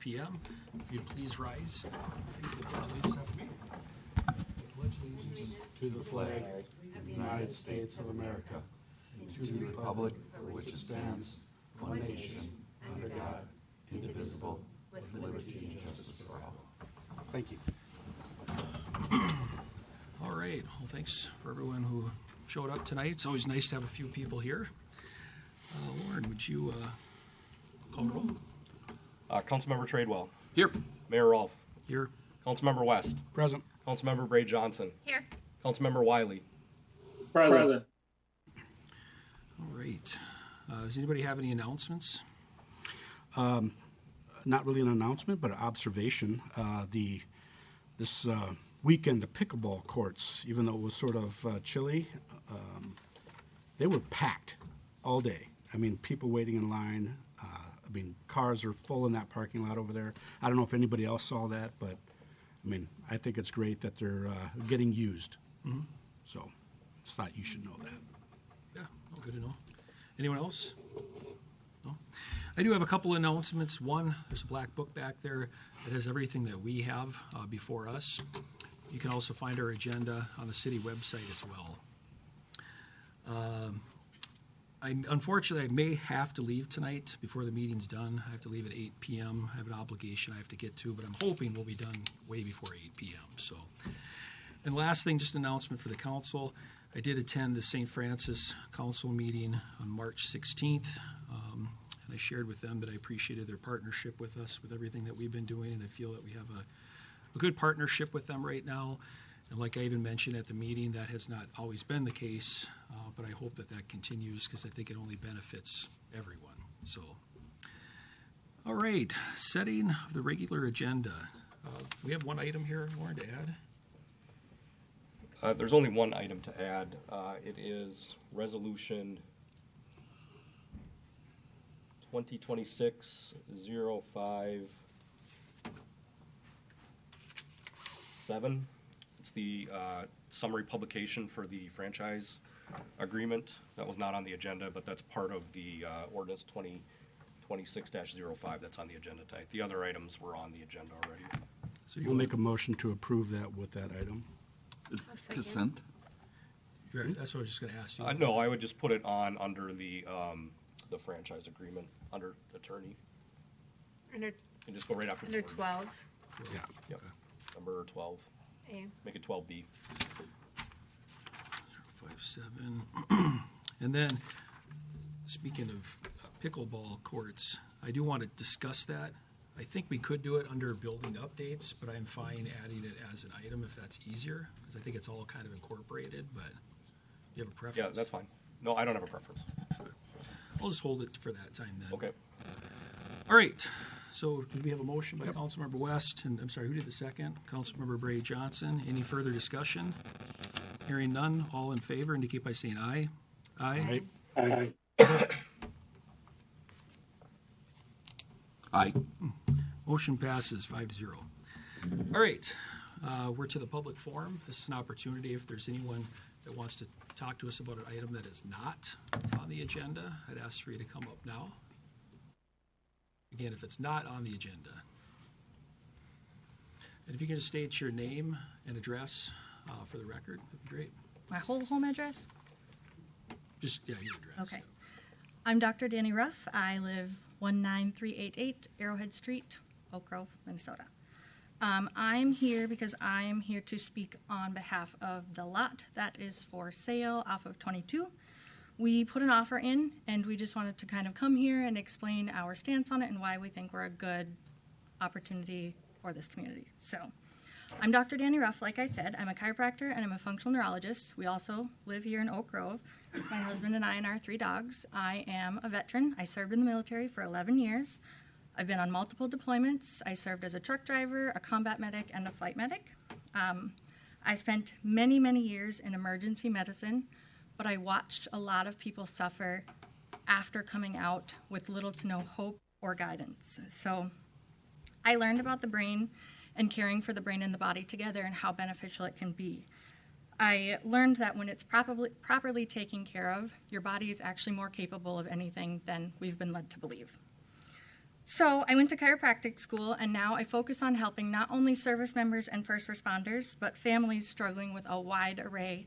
p.m. If you'd please rise. Repeat the pledge of allegiance after me. I pledge allegiance to the flag of the United States of America and to the republic for which it stands, one nation, under God, indivisible, with liberty and justice for all. Thank you. All right. Well, thanks for everyone who showed up tonight. It's always nice to have a few people here. Lauren, would you call the roll? Councilmember Tradewell. Here. Mayor Rolfe. Here. Councilmember West. Present. Councilmember Bray Johnson. Here. Councilmember Wiley. Present. All right. Does anybody have any announcements? Not really an announcement, but an observation. This weekend, the pickleball courts, even though it was sort of chilly, they were packed all day. I mean, people waiting in line. Cars are full in that parking lot over there. I don't know if anybody else saw that, but I think it's great that they're getting used. Mm-hmm. So, just thought you should know that. Yeah, well, good to know. Anyone else? No? I do have a couple announcements. One, there's a black book back there that has everything that we have before us. You can also find our agenda on the city website as well. Unfortunately, I may have to leave tonight before the meeting's done. I have to leave at 8 p.m. I have an obligation I have to get to, but I'm hoping we'll be done way before 8 p.m. So, and last thing, just an announcement for the council. I did attend the St. Francis Council meeting on March 16th, and I shared with them that I appreciated their partnership with us with everything that we've been doing, and I feel that we have a good partnership with them right now. And like I even mentioned at the meeting, that has not always been the case, but I hope that that continues because I think it only benefits everyone. So, all right, setting of the regular agenda. We have one item here, Lauren, to add. There's only one item to add. It is Resolution 2026-057. It's the summary publication for the franchise agreement. That was not on the agenda, but that's part of the ordinance 2026-05 that's on the agenda tonight. The other items were on the agenda already. So We'll make a motion to approve that with that item. Is consent? That's what I was just going to ask you. No, I would just put it on under the franchise agreement, under attorney, Under and just go right after. under the word. 12. Yeah. Yep. Number 12. A. Make it 12B. 57. And then, speaking of pickleball courts, I do want to discuss that. I think we could do it under building updates, but I'm fine adding it as an item if that's easier, because I think it's all kind of incorporated, but you have a preference? Yeah, that's fine. No, I don't have a preference. I'll just hold it for that time then. Okay. All right. So did we have a motion by Councilmember West? And I'm sorry, who did the second? Councilmember Bray Johnson. Any further discussion? Hearing none, all in favor indicate by saying aye. Aye. Aye. Aye. Motion passes 5-0. All right, we're to the public forum. This is an opportunity if there's anyone that wants to talk to us about an item that is not on the agenda. I'd ask for you to come up now. Again, if it's not on the agenda. And if you can just state your name and address for the record, that'd be great. My whole home address? Just, yeah, your address. Okay. I'm Dr. Danny Ruff. I live 19388 Arrowhead Street, Oak Grove, Minnesota. I'm here because I'm here to speak on behalf of the lot that is for sale off of 22. We put an offer in, and we just wanted to kind of come here and explain our stance on it and why we think we're a good opportunity for this community. So, I'm Dr. Danny Ruff, like I said. I'm a chiropractor and I'm a functional neurologist. We also live here in Oak Grove. My husband and I and our 3 dogs. I am a veteran. I served in the military for 11 years. I've been on multiple deployments. I served as a truck driver, a combat medic, and a flight medic. I spent many, many years in emergency medicine, but I watched a lot of people suffer after coming out with little to no hope or guidance. So I learned about the brain and caring for the brain and the body together and how beneficial it can be. I learned that when it's properly taken care of, your body is actually more capable of anything than we've been led to believe. So I went to chiropractic school, and now I focus on helping not only service members and first responders, but families struggling with a wide array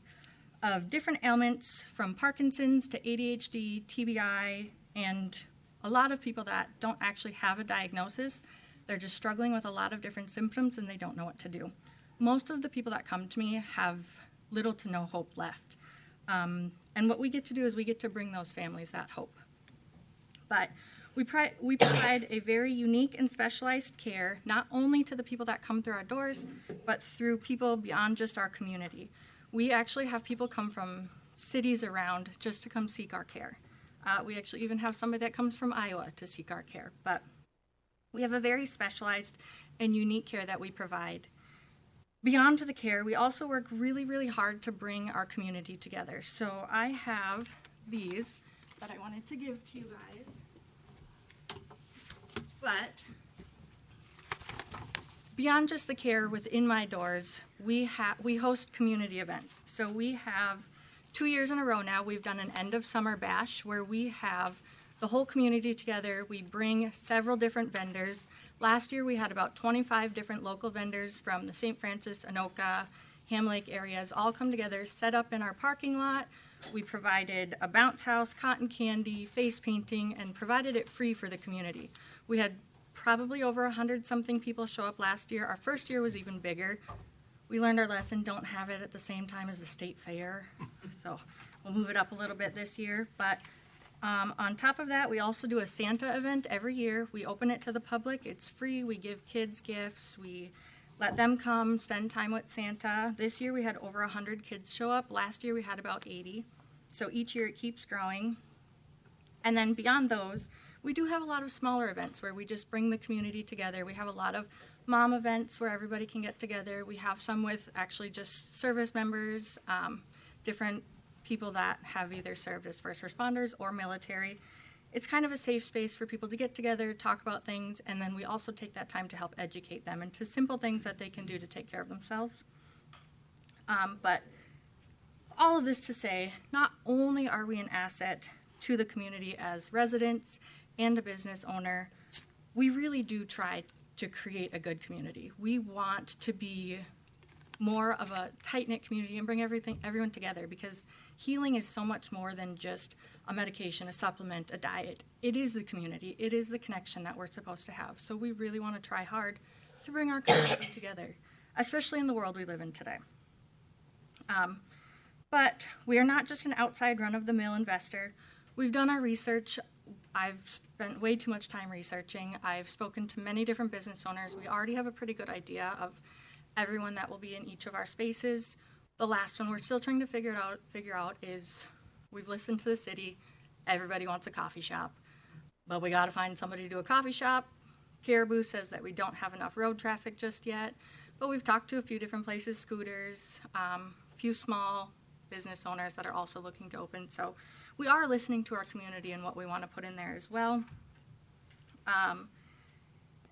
of different ailments, from Parkinson's to ADHD, TBI, and a lot of people that don't actually have a diagnosis. They're just struggling with a lot of different symptoms and they don't know what to do. Most of the people that come to me have little to no hope left. And what we get to do is we get to bring those families that hope. But we provide a very unique and specialized care, not only to the people that come through our doors, but through people beyond just our community. We actually have people come from cities around just to come seek our care. We actually even have somebody that comes from Iowa to seek our care. But we have a very specialized and unique care that we provide. Beyond the care, we also work really, really hard to bring our community together. So I have these that I wanted to give to you guys. But beyond just the care within my doors, we host community events. So we have 2 years in a row now, we've done an end of summer bash where we have the whole community together. We bring several different vendors. Last year we had about 25 different local vendors from the St. Francis, Anoka, Ham Lake areas all come together, set up in our parking lot. We provided a bounce house, cotton candy, face painting, and provided it free for the community. We had probably over 100-something people show up last year. Our first year was even bigger. We learned our lesson, don't have it at the same time as the state fair. So we'll move it up a little bit this year. But on top of that, we also do a Santa event every year. We open it to the public. It's free. We give kids gifts. We let them come, spend time with Santa. This year we had over 100 kids show up. Last year we had about 80. So each year it keeps growing. And then beyond those, we do have a lot of smaller events where we just bring the community together. We have a lot of mom events where everybody can get together. We have some with actually just service members, different people that have either served as first responders or military. It's kind of a safe space for people to get together, talk about things, and then we also take that time to help educate them into simple things that they can do to take care of themselves. But all of this to say, not only are we an asset to the community as residents and a business owner, we really do try to create a good community. We want to be more of a tight-knit community and bring everyone together, because healing is so much more than just a medication, a supplement, a diet. It is the community. It is the connection that we're supposed to have. So we really want to try hard to bring our community together, especially in the world we live in today. But we are not just an outside run-of-the-mill investor. We've done our research. I've spent way too much time researching. I've spoken to many different business owners. We already have a pretty good idea of everyone that will be in each of our spaces. The last one we're still trying to figure out is we've listened to the city. Everybody wants a coffee shop, but we got to find somebody to do a coffee shop. Caribou says that we don't have enough road traffic just yet, but we've talked to a few different places, scooters, a few small business owners that are also looking to open. So we are listening to our community and what we want to put in there as well.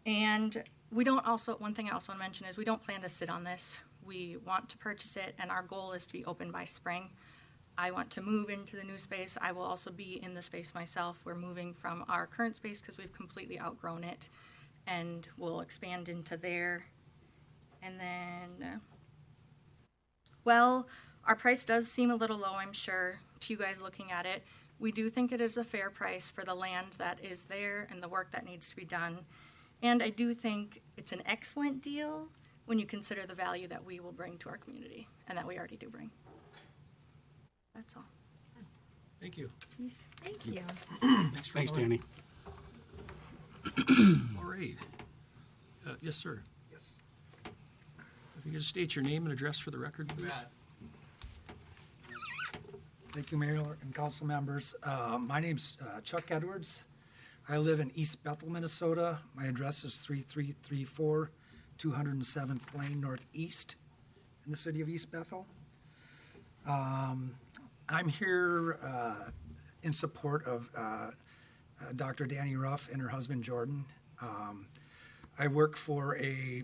And we don't also, one thing I also want to mention is we don't plan to sit on this. We want to purchase it, and our goal is to be open by spring. I want to move into the new space. I will also be in the space myself. We're moving from our current space because we've completely outgrown it, and we'll expand into there. And then, well, our price does seem a little low, I'm sure, to you guys looking at it. We do think it is a fair price for the land that is there and the work that needs to be done. And I do think it's an excellent deal when you consider the value that we will bring to our community and that we already do bring. That's all. Thank you. Please. Thank you. Thanks, Danny. All right. Yes, sir. Yes. If you could just state your name and address for the record, please. Thank you, Mayor and council members. My name's Chuck Edwards. I live in East Bethel, Minnesota. My address is 3334 207th Lane Northeast in the city of East Bethel. I'm here in support of Dr. Danny Ruff and her husband Jordan. I work for a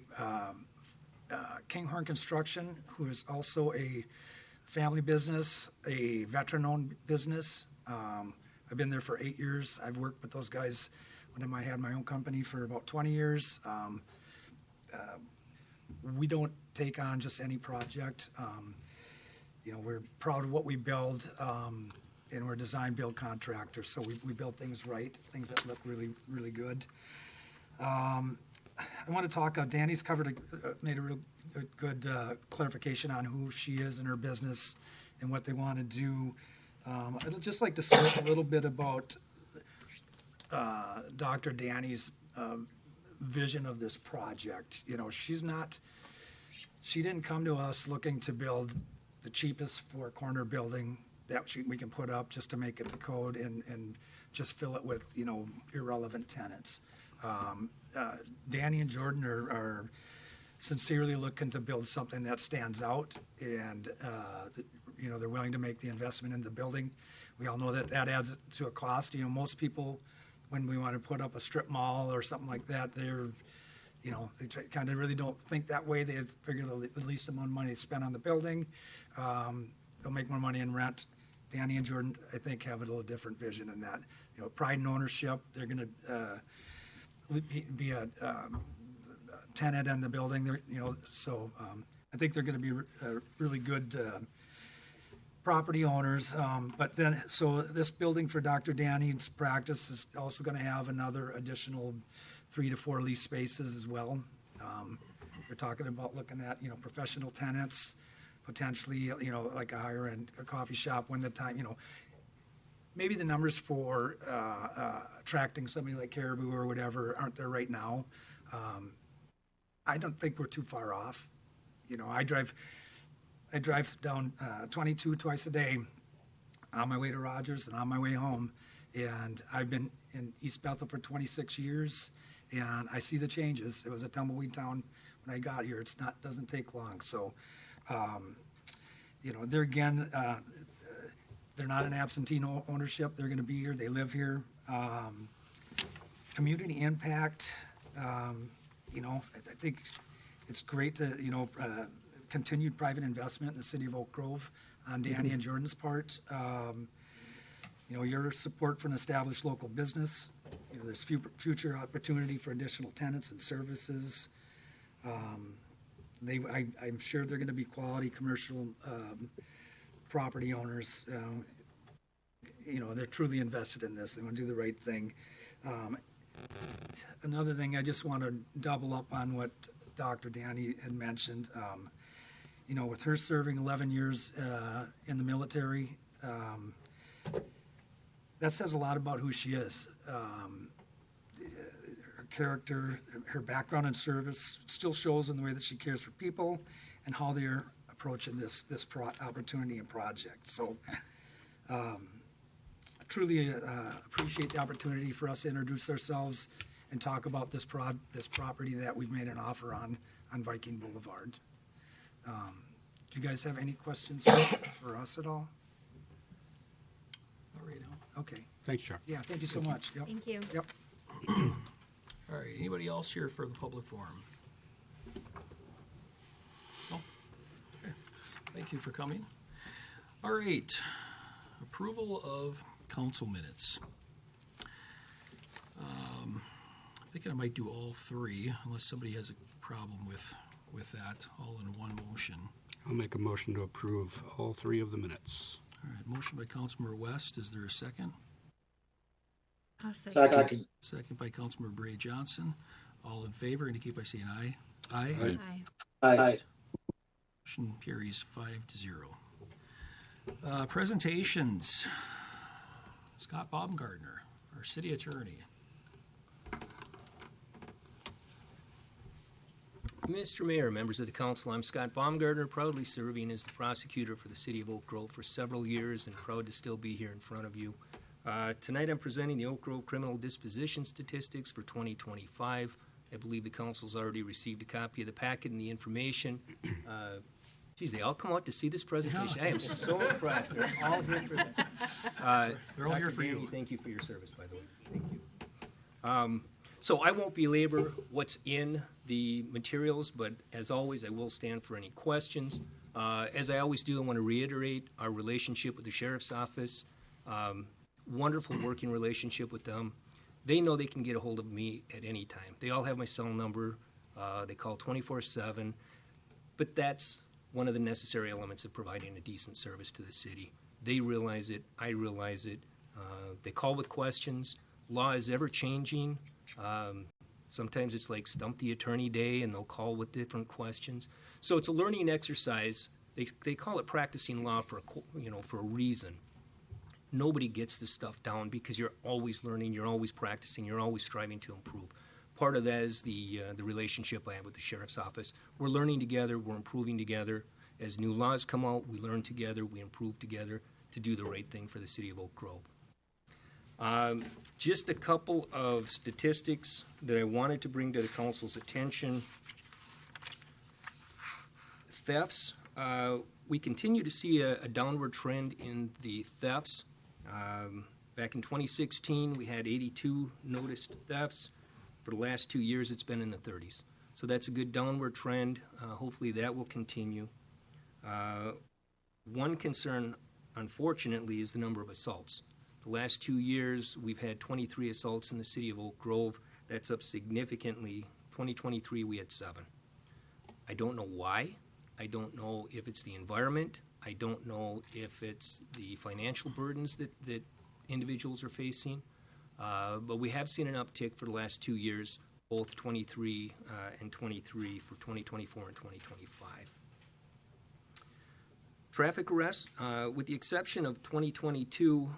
Kinghorn Construction, who is also a family business, a veteran-owned business. I've been there for 8 years. I've worked with those guys when I had my own company for about 20 years. We don't take on just any project. You know, we're proud of what we build, and we're a design build contractor, so we build things right, things that look really, really good. I want to talk, Danny's made a real good clarification on who she is and her business and what they want to do. I'd just like to speak a little bit about Dr. Danny's vision of this project. You know, she didn't come to us looking to build the cheapest four-corner building that we can put up just to make it the code and just fill it with, you know, irrelevant tenants. Danny and Jordan are sincerely looking to build something that stands out, and you know, they're willing to make the investment in the building. We all know that adds to a cost. You know, most people, when we want to put up a strip mall or something like that, you know, they kind of really don't think that way. They figure the least amount of money spent on the building, they'll make more money in rent. Danny and Jordan, I think, have a little different vision in that. You know, pride and ownership. They're going to be a tenant in the building. You know, so I think they're going to be really good property owners. But then, so this building for Dr. Danny's practice is also going to have another additional 3 to 4 lease spaces as well. We're talking about looking at, you know, professional tenants, potentially, you know, like a higher-end coffee shop when the time, you know, maybe the numbers for attracting somebody like Caribou or whatever aren't there right now. I don't think we're too far off. You know, I drive down 22 twice a day on my way to Rogers and on my way home, and I've been in East Bethel for 26 years, and I see the changes. It was a tumbleweed town when I got here. Doesn't take long. So, you know, they're not an absentee ownership. They're going to be here. They live here. Community impact. You know, I think it's great to, you know, continued private investment in the city of Oak Grove on Danny and Jordan's part. You know, your support for an established local business. You know, there's future opportunity for additional tenants and services. I'm sure they're going to be quality commercial property owners. You know, they're truly invested in this. They want to do the right thing. Another thing, I just want to double up on what Dr. Danny had mentioned. You know, with her serving 11 years in the military, that says a lot about who she is. Her character, her background in service still shows in the way that she cares for people and how they're approaching this opportunity and project. So I truly appreciate the opportunity for us to introduce ourselves and talk about this property that we've made an offer on Viking Boulevard. Do you guys have any questions for us at all? All right, now. Okay. Thanks, Chuck. Yeah, thank you so much. Yep. Thank you. Yep. All right, anybody else here for the public forum? No? Okay. Thank you for coming. All right, approval of council minutes. I'm thinking I might do all three, unless somebody has a problem with that, all in one motion. I'll make a motion to approve all 3 of the minutes. All right, motion by Councilmember West. Is there a second? I'll second. Second by Councilmember Bray Johnson. All in favor indicate by saying aye. Aye. Aye. Aye. Motion carries 5-0. Presentations. Scott Baumgartner, our city attorney. Mr. Mayor, members of the council, I'm Scott Baumgartner, proudly serving as the prosecutor for the city of Oak Grove for several years and proud to still be here in front of you. Tonight I'm presenting the Oak Grove criminal disposition statistics for 2025. I believe the council's already received a copy of the packet and the information. Geez, they all come out to see this presentation. I am so impressed. They're all here for that. They're all here Dr. for Danny, you. thank you for your service, by the way. Thank you. So I won't belabor what's in the materials, but as always, I will stand for any questions. As I always do, I want to reiterate our relationship with the Sheriff's Office. Wonderful working relationship with them. they know they can get a hold of me at any time. They all have my cell number. They call 24/7. But that's one of the necessary elements of providing a decent service to the city. They realize it. I realize it. They call with questions. Law is ever changing. Sometimes it's like stump the attorney day, and they'll call with different questions. So it's a learning exercise. They call it practicing law for a reason. Nobody gets this stuff down because you're always learning, you're always practicing, you're always striving to improve. Part of that is the relationship I have with the sheriff's office. We're learning together, we're improving together. As new laws come out, we learn together, we improve together to do the right thing for the city of Oak Grove. Just a couple of statistics that I wanted to bring to the council's attention. Thefts. We continue to see a downward trend in the thefts. Back in 2016, we had 82 noticed thefts. For the last 2 years, it's been in the 30s. So that's a good downward trend. Hopefully that will continue. One concern, unfortunately, is the number of assaults. The last 2 years, we've had 23 assaults in the city of Oak Grove. That's up significantly. 2023, we had 7. I don't know why. I don't know if it's the environment. I don't know if it's the financial burdens that individuals are facing. But we have seen an uptick for the last 2 years, both 23 and 23 for 2024 and 2025. Traffic arrests, with the exception of 2022,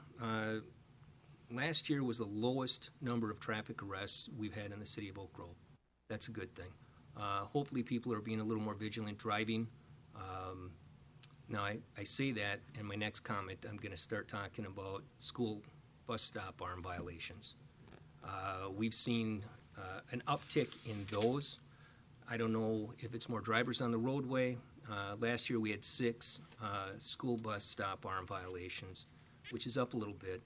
last year was the lowest number of traffic arrests we've had in the city of Oak Grove. That's a good thing. Hopefully people are being a little more vigilant driving. Now, I say that, in my next comment, I'm going to start talking about school bus stop arm violations. We've seen an uptick in those. I don't know if it's more drivers on the roadway. Last year we had 6 school bus stop arm violations, which is up a little bit.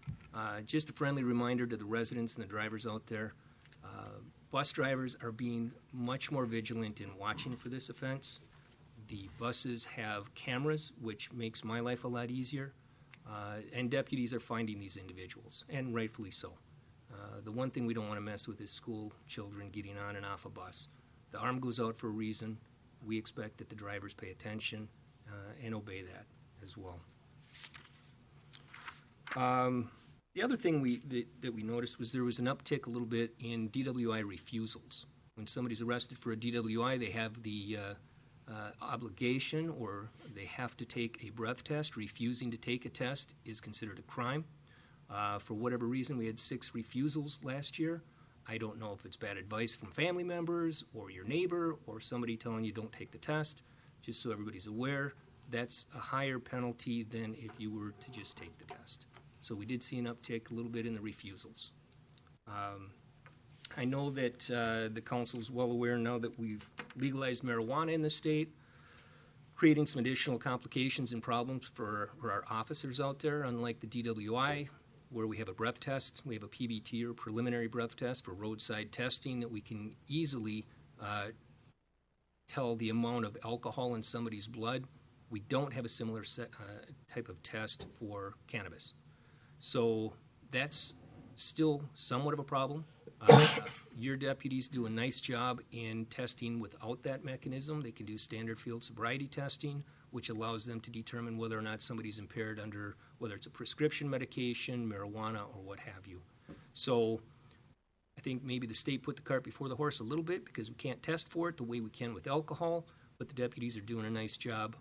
Just a friendly reminder to the residents and the drivers out there, bus drivers are being much more vigilant in watching for this offense. The buses have cameras, which makes my life a lot easier, and deputies are finding these individuals, and rightfully so. The one thing we don't want to mess with is school children getting on and off a bus. The arm goes out for a reason. We expect that the drivers pay attention and obey that as well. The other thing that we noticed was there was an uptick a little bit in DWI refusals. When somebody's arrested for a DWI, they have the obligation, or they have to take a breath test. Refusing to take a test is considered a crime. For whatever reason, we had 6 refusals last year. I don't know if it's bad advice from family members or your neighbor or somebody telling you don't take the test. Just so everybody's aware, that's a higher penalty than if you were to just take the test. So we did see an uptick a little bit in the refusals. I know that the council's well aware now that we've legalized marijuana in the state, creating some additional complications and problems for our officers out there, unlike the DWI, where we have a breath test. We have a PBT, or preliminary breath test, for roadside testing that we can easily tell the amount of alcohol in somebody's blood. We don't have a similar type of test for cannabis. So that's still somewhat of a problem. Your deputies do a nice job in testing without that mechanism. They can do standard field sobriety testing, which allows them to determine whether or not somebody's impaired under, whether it's a prescription medication, marijuana, or what have you. So I think maybe the state put the cart before the horse a little bit, because we can't test for it the way we can with alcohol, but the deputies are doing a nice job.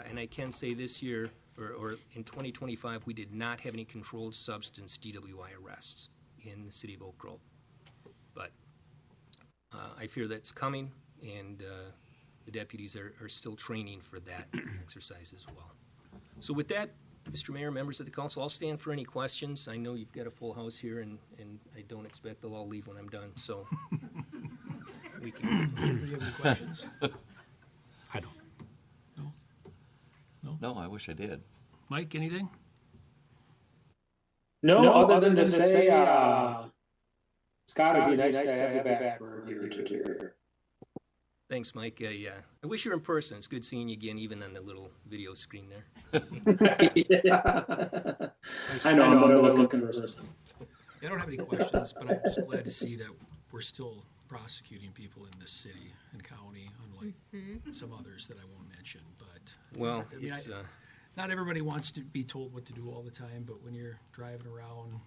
And I can say this year, or in 2025, we did not have any controlled substance DWI arrests in the city of Oak Grove. But I fear that's coming, and the deputies are still training for that exercise as well. So with that, Mr. Mayor, members of the council, I'll stand for any questions. I know you've got a full house here, and I don't expect they'll all leave when I'm done, so we can. Do you have any questions? I don't. No, I wish I did. Mike, anything? No, other than to say, Scott, it'd be nice to have you back for a year or two here. Thanks, Mike. I wish you were in person. It's good seeing you again, even on the little video screen there. Yeah. I know, I'm looking for person. I don't have any questions, but I'm just glad to see that we're still prosecuting people in this city and county, unlike some others that I won't mention. But Well, I mean, it's, not everybody wants to be told what to do all the time, but when you're driving around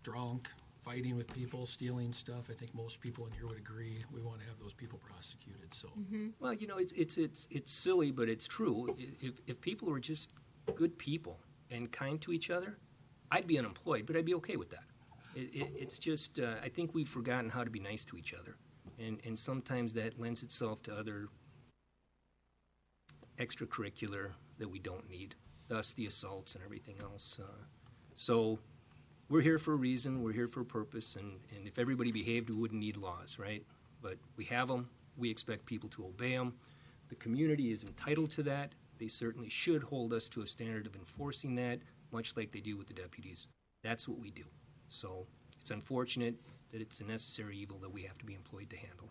drunk, fighting with people, stealing stuff, I think most people in here would agree we want to have those people prosecuted. So well, you know, it's silly, but it's true. If people were just good people and kind to each other, I'd be unemployed, but I'd be okay with that. It's just, I think we've forgotten how to be nice to each other. And sometimes that lends itself to other extracurricular that we don't need, thus the assaults and everything else. So we're here for a reason, we're here for a purpose, and if everybody behaved, we wouldn't need laws, right? But we have them, we expect people to obey them. The community is entitled to that. They certainly should hold us to a standard of enforcing that, much like they do with the deputies. That's what we do. So it's unfortunate that it's a necessary evil that we have to be employed to handle.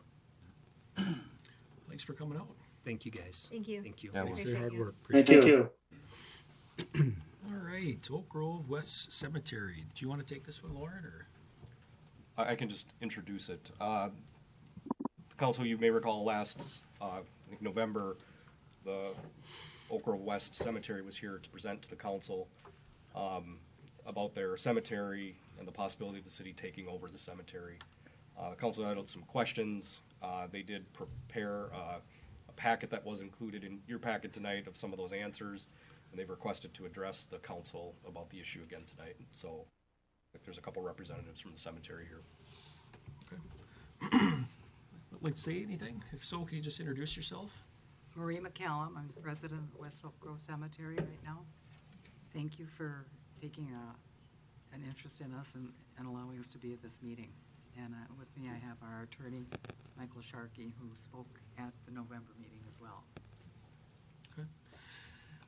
thanks for coming out. Thank you, guys. Thank you. Thank you. Yeah, well, Appreciate Hard you. work. Thank you. All right, Oak Grove West Cemetery. Do you want to take this one, Lauren, or? I can just introduce it. Council, you may recall last, I think November, the Oak Grove West Cemetery was here to present to the council about their cemetery and the possibility of the city taking over the cemetery. Council had some questions. They did prepare a packet that was included in your packet tonight of some of those answers, and they've requested to address the council about the issue again tonight. So there's a couple representatives from the cemetery here. Like to say anything? If so, can you just introduce yourself? Marie McCallum, I'm resident of West Oak Grove Cemetery right now. Thank you for taking an interest in us and allowing us to be at this meeting. And with me, I have our attorney, Michael Sharkey, who spoke at the November meeting as well. Okay.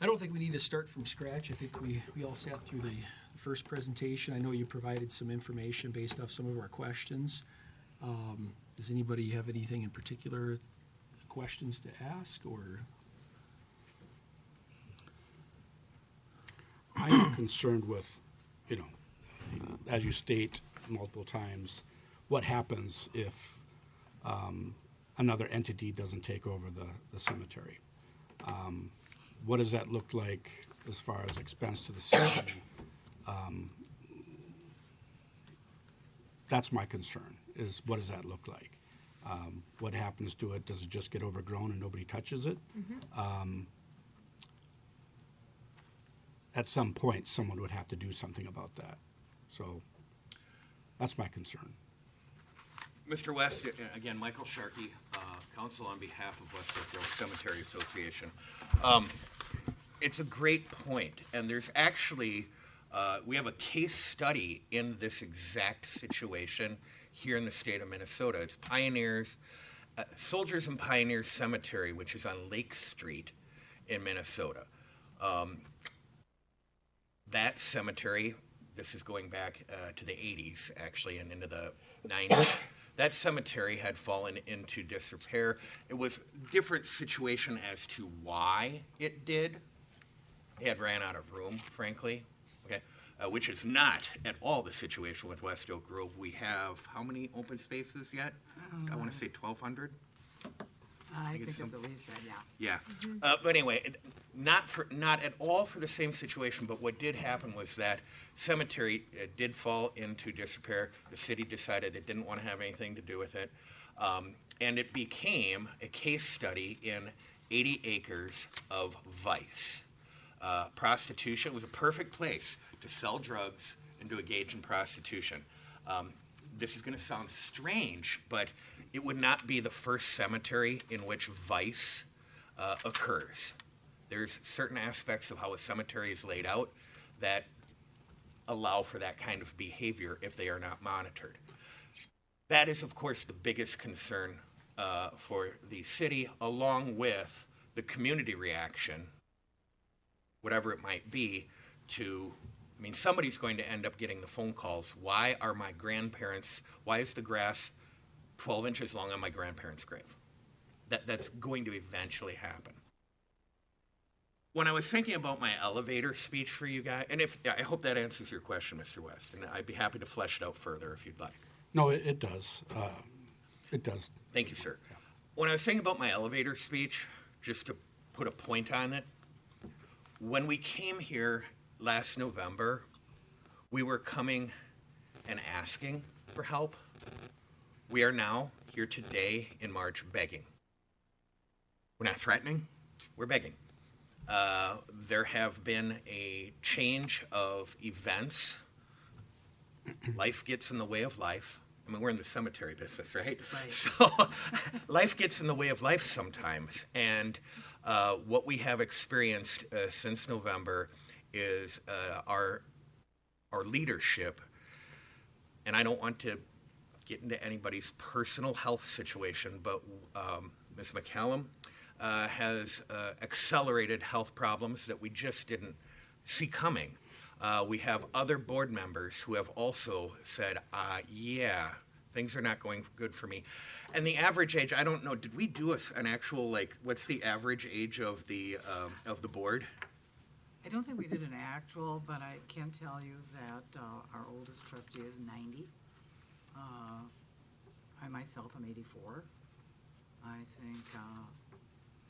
I don't think we need to start from scratch. I think we all sat through the first presentation. I know you provided some information based off some of our questions. Does anybody have anything in particular, questions to ask, or? I'm concerned with, as you state multiple times, what happens if another entity doesn't take over the cemetery? What does that look like as far as expense to the city? That's my concern, is what does that look like? What happens to it? Does it just get overgrown and nobody touches it? At some point, someone would have to do something about that. So that's my concern. Mr. West, again, Michael Sharkey, counsel on behalf of West Oak Grove Cemetery Association. It's a great point, and there's actually, we have a case study in this exact situation here in the state of Minnesota. It's Soldiers and Pioneers Cemetery, which is on Lake Street in Minnesota. That cemetery, this is going back to the 80s, actually, and into the 90s. That cemetery had fallen into disrepair. It was a different situation as to why it did. It had ran out of room, frankly, okay, which is not at all the situation with West Oak Grove. We have how many open spaces yet? I want to say 1,200. I think it's at least that, yeah. Yeah. But anyway, not at all for the same situation, but what did happen was that cemetery did fall into disrepair. The city decided it didn't want to have anything to do with it. And it became a case study in 80 acres of vice. Prostitution. It was a perfect place to sell drugs and to engage in prostitution. This is going to sound strange, but it would not be the first cemetery in which vice occurs. There's certain aspects of how a cemetery is laid out that allow for that kind of behavior if they are not monitored. That is, of course, the biggest concern for the city, along with the community reaction, whatever it might be, somebody's going to end up getting the phone calls. Why is the grass 12 inches long on my grandparents' grave? That's going to eventually happen. When I was thinking about my elevator speech for you guys, and I hope that answers your question, Mr. West, and I'd be happy to flesh it out further if you'd like. No, it does. It does. Thank you, sir. When I was thinking about my elevator speech, just to put a point on it, when we came here last November, we were coming and asking for help. We are now here today in March begging. We're not threatening, we're begging. There have been a change of events. Life gets in the way of life. I mean, we're in the cemetery business, right? So life gets in the way of life sometimes. And what we have experienced since November is our leadership, and I don't want to get into anybody's personal health situation, but Ms. McCallum has accelerated health problems that we just didn't see coming. We have other board members who have also said, yeah, things are not going good for me. And the average age, I don't know, did we do an actual, like, what's the average age of the board? I don't think we did an actual, but I can tell you that our oldest trustee is 90. I myself am 84. I think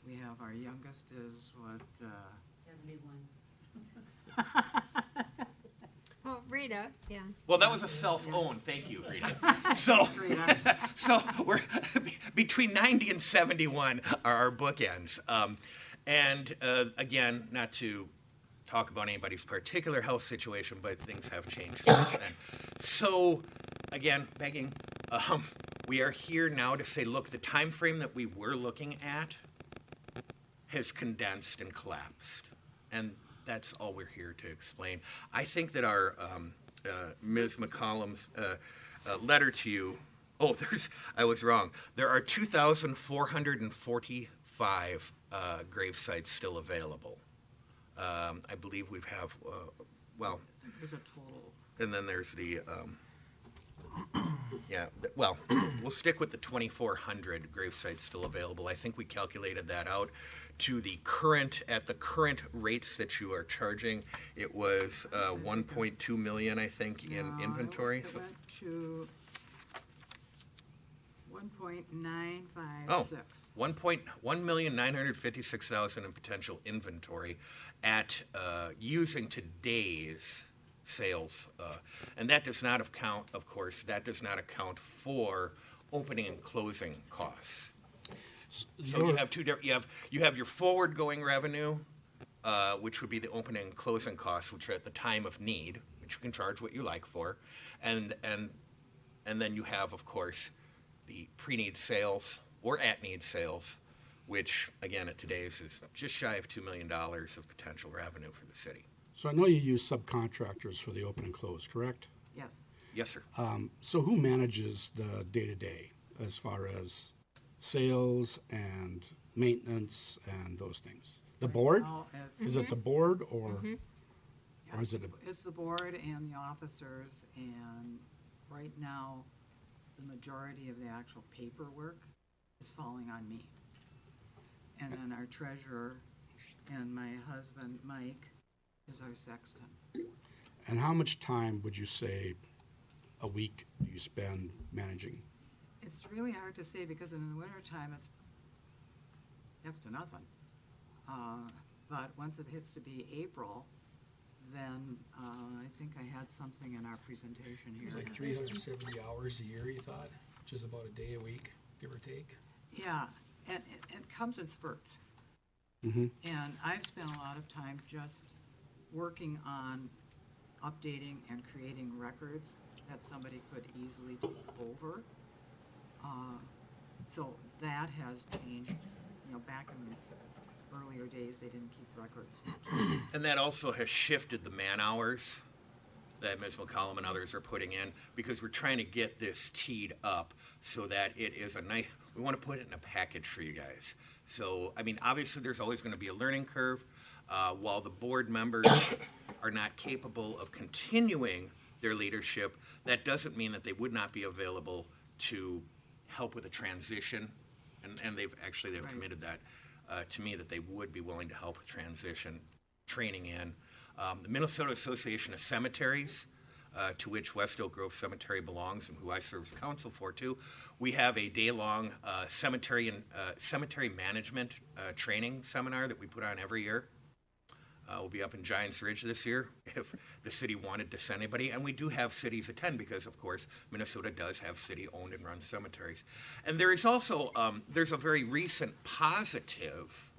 we have our youngest is what? 71. Well, Rita, yeah. Well, that was a self-own. Thank you, Rita. So, so we're between 90 and 71 are our bookends. And again, not to talk about anybody's particular health situation, but things have changed since then. So, again, begging, we are here now to say, look, the time frame that we were looking at has condensed and collapsed, and that's all we're here to explain. I think that our Ms. McCollum's letter to you. Oh, I was wrong. There are 2,445 grave sites still available. I believe we have, well, There's a total. and then there's the, yeah, well, we'll stick with the 2,400 grave sites still available. I think we calculated that out to at the current rates that you are charging. It was 1.2 million, I think, in inventory. It went to 1.956. Oh, 1,956,000 in potential inventory at using today's sales, and that does not account, of course, for opening and closing costs. So you have you have your forward going revenue, which would be the opening and closing costs, which are at the time of need, which you can charge what you like for, and then you have, of course, the pre-need sales or at-need sales, which, again, at today's is just shy of $2 million of potential revenue for the city. So I know you use subcontractors for the open and close, correct? Yes. Yes, sir. So who manages the day-to-day as far as sales and maintenance and those things? The board? Now, Is it the board or is it It's the board and the officers, and right now, the majority of the actual paperwork is falling on me. And then our treasurer and my husband, Mike, is our sexton. and how much time would you say a week do you spend managing? It's really hard to say because in the wintertime, it's next to nothing. But once it hits to be April, then I think I had something in our presentation here. It was like 370 hours a year, you thought, which is about a day a week, give or take. Yeah, and it comes in spurts. Mm-hmm. And I've spent a lot of time just working on updating and creating records that somebody could easily take over. So that has changed. You know, back in the earlier days, they didn't keep records. And that also has shifted the man hours that Ms. McCollum and others are putting in, because we're trying to get this teed up so that it is we want to put it in a package for you guys. So, I mean, obviously there's always going to be a learning curve. While the board members are not capable of continuing their leadership, that doesn't mean that they would not be available to help with a transition, and they've Right. committed that. to me that they would be willing to help with transition training in. The Minnesota Association of Cemeteries, to which West Oak Grove Cemetery belongs and who I serve as counsel for too, we have a day-long cemetery management training seminar that we put on every year. We'll be up in Giants Ridge this year if the city wanted to send anybody. And we do have cities attend because, of course, Minnesota does have city-owned and run cemeteries. And there is also, there's a very recent positive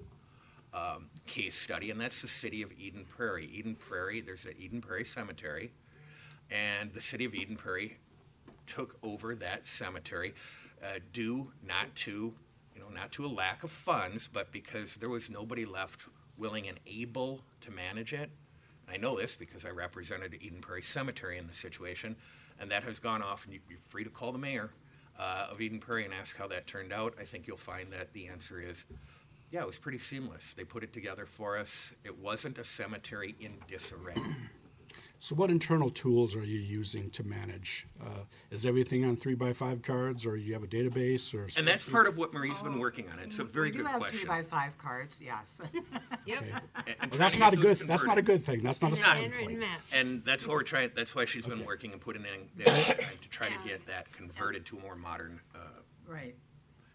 case study, and that's the city of Eden Prairie. Eden Prairie, there's an Eden Prairie Cemetery, and the city of Eden Prairie took over that cemetery due not to a lack of funds, but because there was nobody left willing and able to manage it. I know this because I represented Eden Prairie Cemetery in the situation, and that has gone off, and you're free to call the mayor of Eden Prairie and ask how that turned out. I think you'll find that the answer is, yeah, it was pretty seamless. They put it together for us. It wasn't a cemetery in disarray. So what internal tools are you using to manage? Is everything on 3x5 cards, or you have a database? And that's part of what Marie's been working on. It's a very good question. We do have 3x5 cards, yes. Yep. And Well, that's not a good. That's not a good thing. That's not a selling Handwritten point. map. And that's what we're trying. That's why she's been working and putting in this time to try to get that converted to a more modern. Right.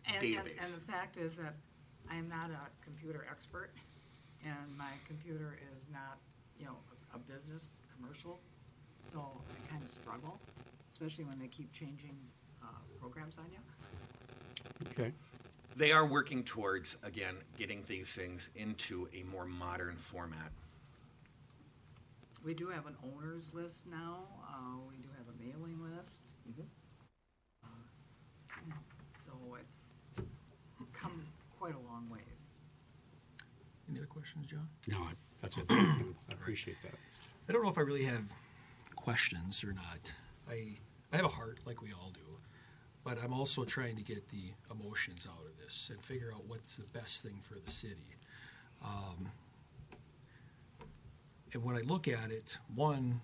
And Database. the fact is that I'm not a computer expert, and my computer is not, a business commercial, so I kind of struggle, especially when they keep changing programs on you. Okay. They are working towards, again, getting these things into a more modern format. We do have an owner's list now. We do have a mailing list. So it's come quite a long ways. Any other questions, John? No, that's it. Thank you. I appreciate that. I don't know if I really have questions or not. I have a heart like we all do, but I'm also trying to get the emotions out of this and figure out what's the best thing for the city. And when I look at it, one,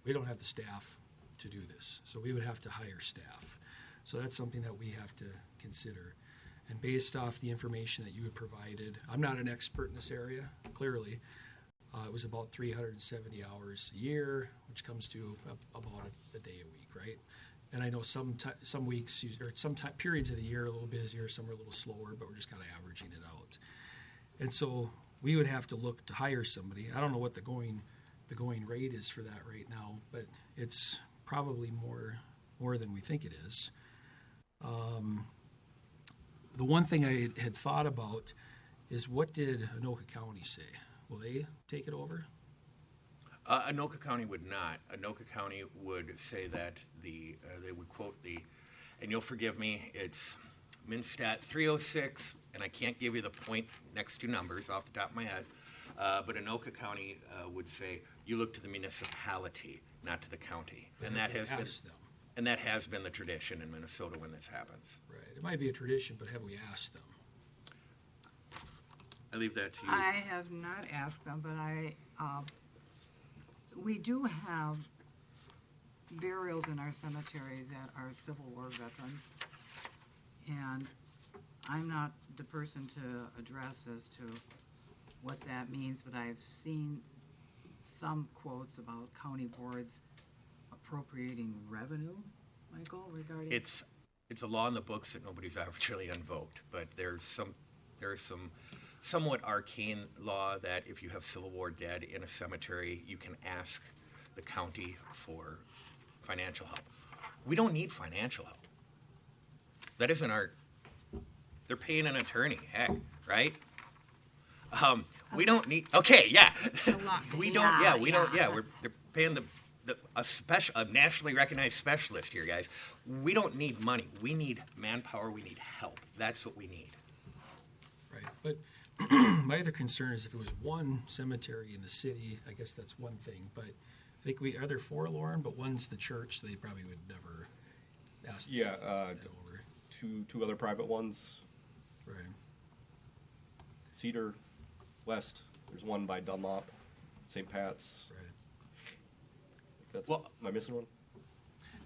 we don't have the staff to do this, so we would have to hire staff. So that's something that we have to consider. And based off the information that you had provided, I'm not an expert in this area, clearly. It was about 370 hours a year, which comes to about a day a week, right? And I know some weeks or some periods of the year are a little busier, some are a little slower, but we're just kind of averaging it out. And so we would have to look to hire somebody. I don't know what the going rate is for that right now, but it's probably more than we think it is. The one thing I had thought about is, what did Anoka County say? Will they take it over? Anoka County would not. Anoka County would say that they would quote and you'll forgive me, it's MnSTAT 306, and I can't give you the point next two numbers off the top of my head, but Anoka County would say, you look to the municipality, not to the county. And that has been, them. and that has been the tradition in Minnesota when this happens. Right. It might be a tradition, but have we asked them? I leave that to you. I have not asked them, but we do have burials in our cemetery that are Civil War veterans. And I'm not the person to address as to what that means, but I've seen some quotes about county boards appropriating revenue, Michael, regarding. It's a law in the books that nobody's actually invoked, but there's some somewhat arcane law that if you have Civil War dead in a cemetery, you can ask the county for financial help. We don't need financial help. That isn't they're paying an attorney, heck, right? We don't need, okay, yeah. We don't, yeah, we don't, yeah, they're paying a nationally recognized specialist here, guys. We don't need money. We need manpower. We need help. That's what we need. Right. But my other concern is if it was one cemetery in the city, I guess that's one thing. But I think are there four, Lauren? But one's the church. So they probably would never ask. Yeah, to go over. two other private ones, Right. Cedar West. There's one by Dunlop, St. Pat's. Right. Am I missing one?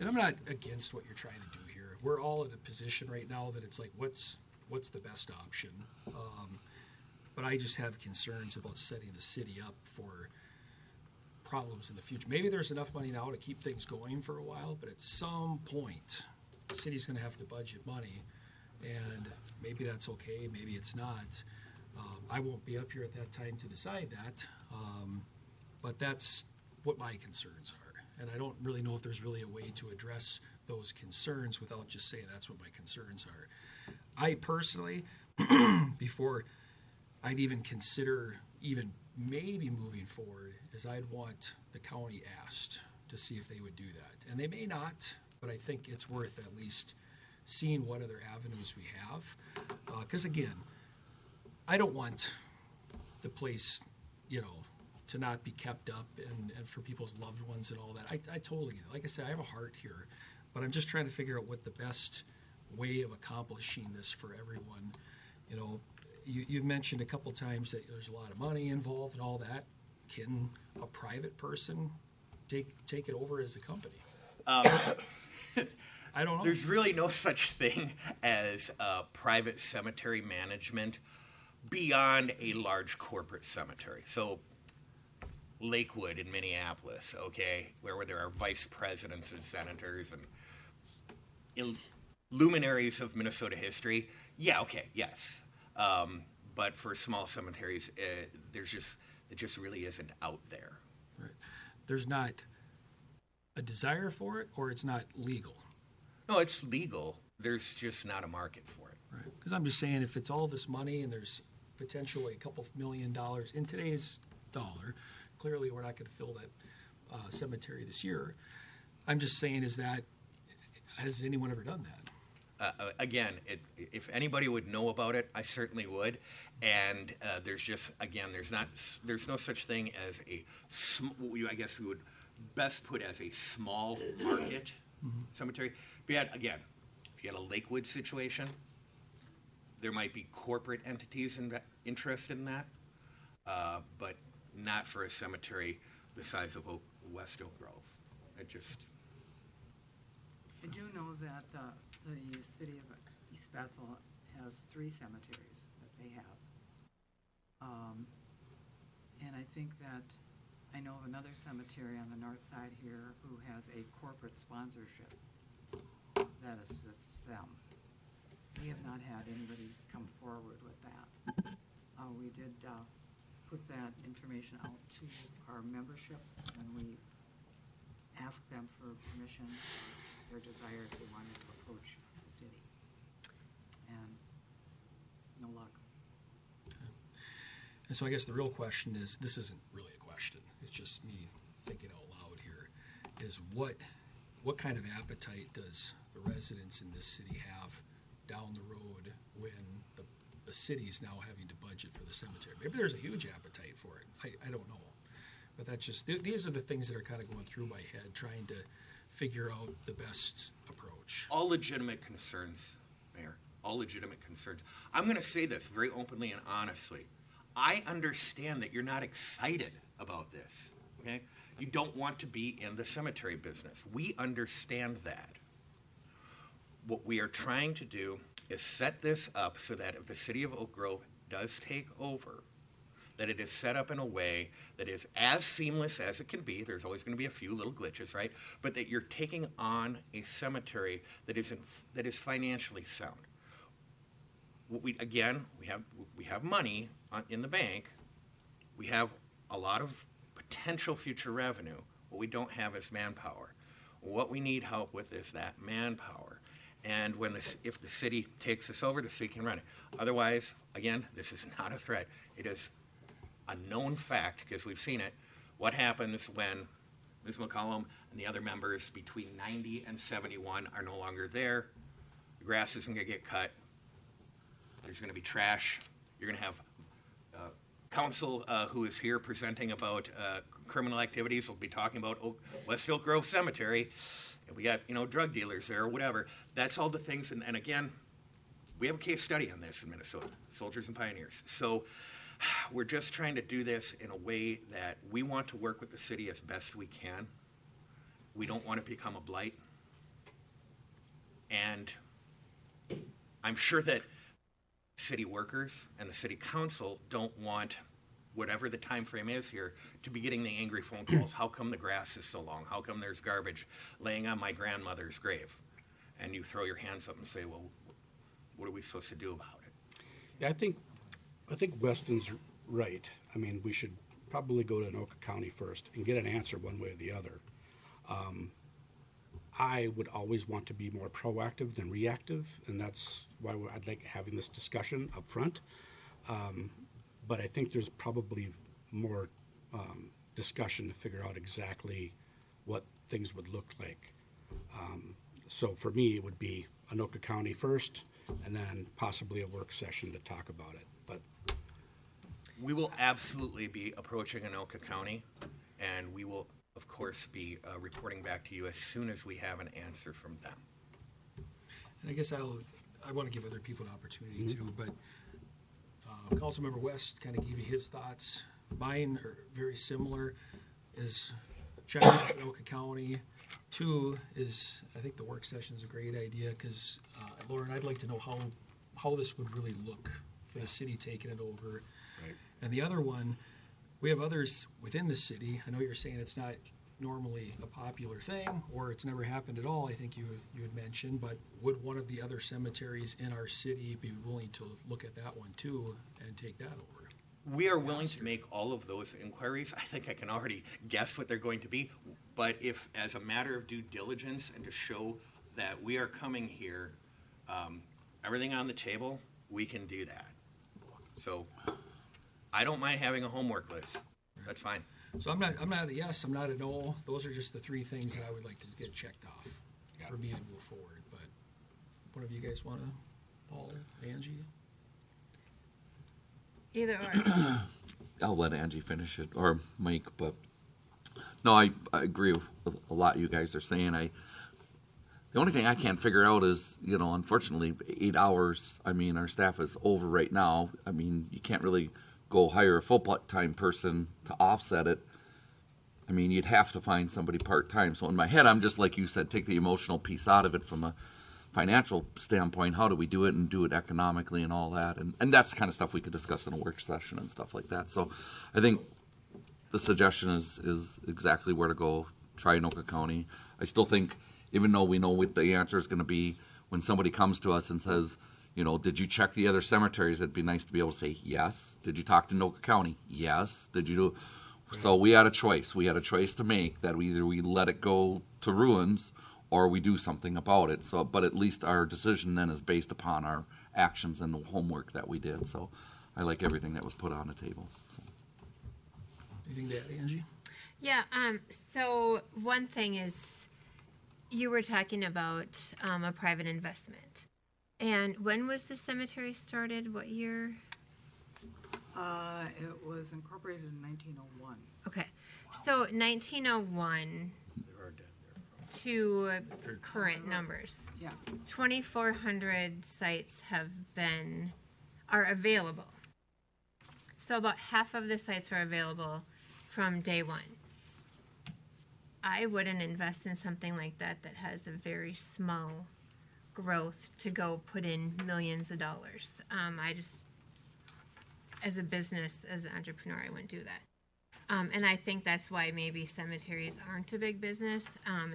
And I'm not against what you're trying to do here. We're all in a position right now that it's like, what's the best option? But I just have concerns about setting the city up for problems in the future. Maybe there's enough money now to keep things going for a while, but at some point, the city's gonna have to budget money, and maybe that's okay, maybe it's not. I won't be up here at that time to decide that, but that's what my concerns are. And I don't really know if there's really a way to address those concerns without just saying that's what my concerns are. I personally, before I'd even consider even maybe moving forward, is I'd want the county asked to see if they would do that. And they may not, but I think it's worth at least seeing what other avenues we have. Because again, I don't want the place, to not be kept up and for people's loved ones and all that. I totally get it. Like I said, I have a heart here, but I'm just trying to figure out what the best way of accomplishing this for everyone. You've mentioned a couple times that there's a lot of money involved and all that. Can a private person take it over as a company? I don't know. There's really no such thing as private cemetery management beyond a large corporate cemetery. So Lakewood in Minneapolis, okay, where there are vice presidents and senators and luminaries of Minnesota history. Yeah, okay, yes. But for small cemeteries, it just really isn't out there. Right. There's not a desire for it, or it's not legal. No, it's legal. There's just not a market for it. Right. Because I'm just saying, if it's all this money and there's potentially a couple $1 million in today's dollar, clearly we're not going to fill that cemetery this year. I'm just saying, has anyone ever done that? Again, if anybody would know about it, I certainly would. And there's no such thing as what I guess we would best put as a small market cemetery. If you had a Lakewood situation, there might be corporate entities interested in that, but not for a cemetery the size of West Oak Grove. I do know that the city of East Bethel has 3 cemeteries that they have. And I think that I know of another cemetery on the north side here who has a corporate sponsorship that assists them. We have not had anybody come forward with that. We did put that information out to our membership when we asked them for permission, their desire if they wanted to approach the city. And no luck. And so I guess the real question is, this isn't really a question, it's just me thinking out loud here, is what kind of appetite does the residents in this city have down the road when the city's now having to budget for the cemetery? Maybe there's a huge appetite for it. I don't know. But that's just, these are the things that are kind of going through my head, trying to figure out the best approach. All legitimate concerns, Mayor. All legitimate concerns. I'm going to say this very openly and honestly. I understand that you're not excited about this, okay? You don't want to be in the cemetery business. We understand that. What we are trying to do is set this up so that if the city of Oak Grove does take over, that it is set up in a way that is as seamless as it can be. There's always going to be a few little glitches, right? But that you're taking on a cemetery that is financially sound. We have money in the bank. We have a lot of potential future revenue. What we don't have is manpower. What we need help with is that manpower. And if the city takes this over, the city can run it. Otherwise, again, this is not a threat. It is a known fact, because we've seen it, what happens when Ms. McCollum and the other members between 90 and 71 are no longer there. The grass isn't going to get cut. There's going to be trash. You're going to have council who is here presenting about criminal activities. We'll be talking about West Oak Grove Cemetery. And we got, drug dealers there or whatever. That's all the things. And again, we have a case study on this in Minnesota, Soldiers and Pioneers. So we're just trying to do this in a way that we want to work with the city as best we can. We don't want to become a blight. And I'm sure that city workers and the city council don't want, whatever the time frame is here, to be getting the angry phone calls. How come the grass is so long? How come there's garbage laying on my grandmother's grave? And you throw your hands up and say, well, what are we supposed to do about it? Yeah, I think Weston's right. I mean, we should probably go to Anoka County first and get an answer one way or the other. I would always want to be more proactive than reactive, and that's why I'd like having this discussion up front. But I think there's probably more discussion to figure out exactly what things would look like. So for me, it would be Anoka County first, and then possibly a work session to talk about it. But We will absolutely be approaching Anoka County, and we will, of course, be reporting back to you as soon as we have an answer from them. And I guess I want to give other people an opportunity too, but Councilmember West kind of gave you his thoughts. Mine are very similar, is checking out Anoka County. Two is, I think the work session is a great idea, because Lauren, I'd like to know how this would really look for the city taking it over. Right. And the other one, we have others within the city. I know you're saying it's not normally a popular thing, or it's never happened at all, I think you had mentioned, but would one of the other cemeteries in our city be willing to look at that one too and take that over? We are willing to make all of those inquiries. I think I can already guess what they're going to be. But if, as a matter of due diligence and to show that we are coming here, everything on the table, we can do that. So I don't mind having a homework list. That's fine. So I'm not a yes, I'm not a no. Those are just the three things that I would like to get checked off for me to move forward. But one of you guys want to, Paul, Angie? Either or. I'll let Angie finish it, or Mike, but no, I agree with a lot you guys are saying. The only thing I can't figure out is, unfortunately, 8 hours, our staff is over right now. You can't really go hire a full-time person to offset it. You'd have to find somebody part-time. So in my head, I'm just like you said, take the emotional piece out of it from a financial standpoint. How do we do it and do it economically and all that? And that's the kind of stuff we could discuss in a work session and stuff like that. So I think the suggestion is exactly where to go. Try Anoka County. I still think, even though we know what the answer is going to be, when somebody comes to us and says, did you check the other cemeteries? It'd be nice to be able to say yes. Did you talk to Anoka County? Yes. Did you do? So we had a choice. We had a choice to make, that either we let it go to ruins or we do something about it. So, but at least our decision then is based upon our actions and the homework that we did. So I like everything that was put on the table. So. Anything to add, Angie? Yeah, so one thing is, you were talking about a private investment. And when was the cemetery started? What year? It was incorporated in 1901. Okay, so 1901 to current numbers. Yeah. 2,400 sites are available. So about half of the sites are available from day one. I wouldn't invest in something like that has a very small growth to go put in millions of dollars. As a business, as an entrepreneur, I wouldn't do that. And I think that's why maybe cemeteries aren't a big business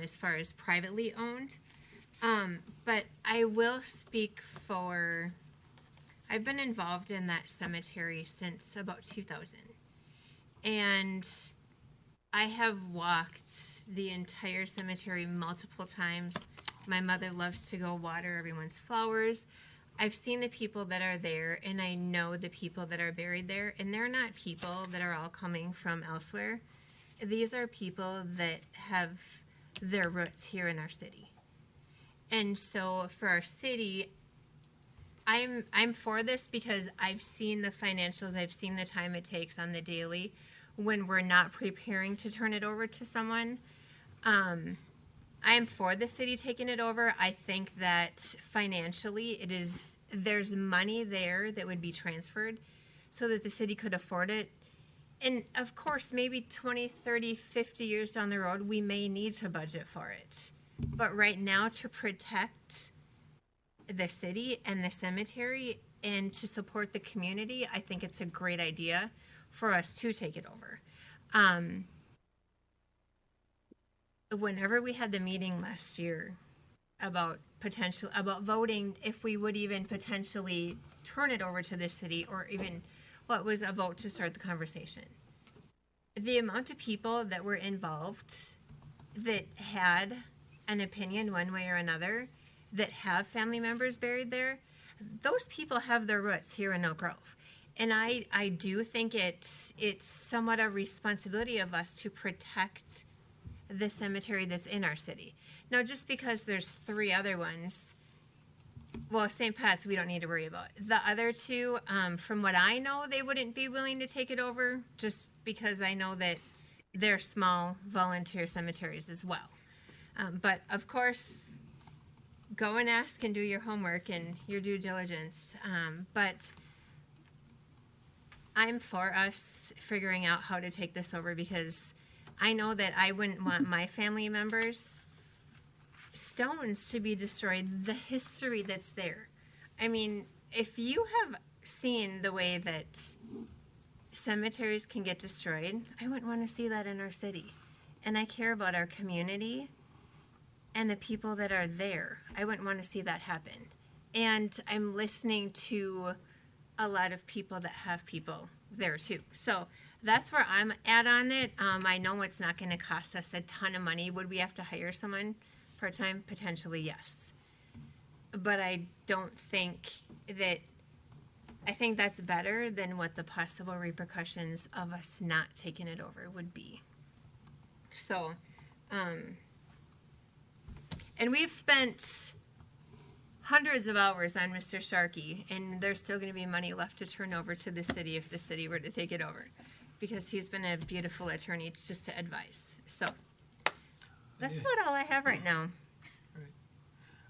as far as privately owned. But I will speak for, I've been involved in that cemetery since about 2000. And I have walked the entire cemetery multiple times. My mother loves to go water everyone's flowers. I've seen the people that are there, and I know the people that are buried there, and they're not people that are all coming from elsewhere. These are people that have their roots here in our city. And so for our city, I'm for this because I've seen the financials, I've seen the time it takes on the daily when we're not preparing to turn it over to someone. I'm for the city taking it over. I think that financially there's money there that would be transferred so that the city could afford it. And of course, maybe 20, 30, 50 years down the road, we may need to budget for it. But right now, to protect the city and the cemetery, and to support the community, I think it's a great idea for us to take it over. Whenever we had the meeting last year about voting if we would even potentially turn it over to the city, or even what was a vote to start the conversation, the amount of people that were involved that had an opinion one way or another, that have family members buried there, those people have their roots here in Oak Grove. And I do think it's somewhat a responsibility of us to protect the cemetery that's in our city. Now, just because there's 3 other ones, well, St. Pat's we don't need to worry about. The other 2, from what I know, they wouldn't be willing to take it over, just because I know that they're small volunteer cemeteries as well. But of course, go and ask and do your homework and your due diligence. But I'm for us figuring out how to take this over, because I know that I wouldn't want my family members' stones to be destroyed, the history that's there. I mean, if you have seen the way that cemeteries can get destroyed, I wouldn't want to see that in our city. And I care about our community and the people that are there. I wouldn't want to see that happen. And I'm listening to a lot of people that have people there too. So that's where I'm at on it. I know it's not going to cost us a ton of money. Would we have to hire someone part-time? Potentially, yes. But I don't think that, I think that's better than what the possible repercussions of us not taking it over would be. So, and we've spent hundreds of hours on Mr. Sharkey, and there's still going to be money left to turn over to the city if the city were to take it over, because he's been a beautiful attorney just to advise. So that's about all I have right now.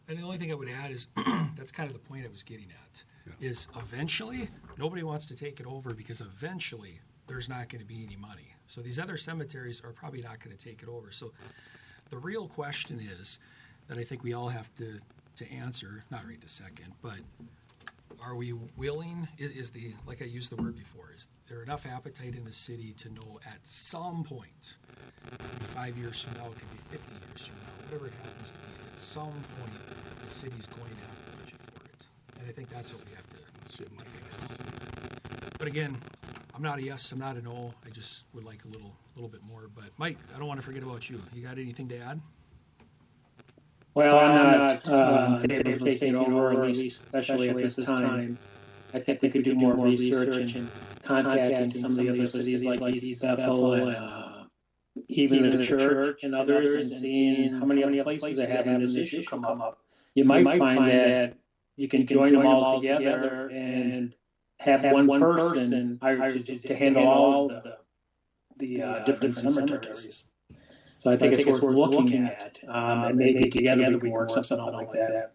And the only thing I would add is, that's kind of the point I was getting at, is eventually, nobody wants to take it over because eventually there's not going to be any money. So these other cemeteries are probably not going to take it over. So the real question is, that I think we all have to answer, not right this second, but are we willing, is the, like I used the word before, is there enough appetite in the city to know at some point, it could be 5 years from now, it could be 50 years from now, whatever it happens to be, is at some point the city's going to have to budget for it. And I think that's what we have to see in my face. But again, I'm not a yes, I'm not a no, I just would like a little bit more. But Mike, I don't want to forget about you. You got anything to add? Well, I'm not in favor of taking over, at least especially at this time. I think we could do more research and contacting some of the other cities like East Bethel and even the church and others, and seeing how many other places are having this issue come up. You might find that you can join them all together and have one person hired to handle all the different cemeteries. So I think it's worth looking at, and maybe together we can work something out like that.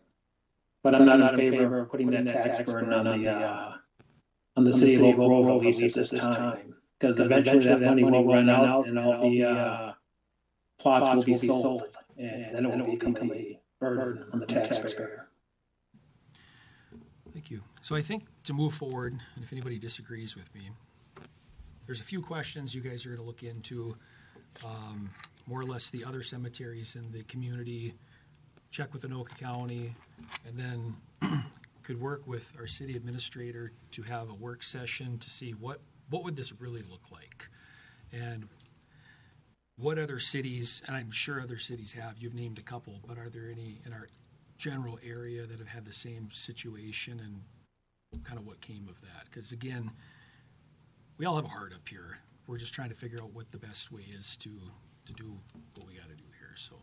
But I'm not in favor of putting that tax burden on the city of Oak Grove, at least at this time, because eventually that money will run out and all the plots will be sold, and then it will become a burden on the taxpayer. Thank you. So I think to move forward, and if anybody disagrees with me, there's a few questions you guys are going to look into. More or less the other cemeteries in the community, check with Anoka County, and then could work with our city administrator to have a work session to see what would this really look like, and what other cities, and I'm sure other cities have, you've named a couple, but are there any in our general area that have had the same situation, and kind of what came of that? Because again, we all have a heart up here. We're just trying to figure out what the best way is to do what we got to do here. So,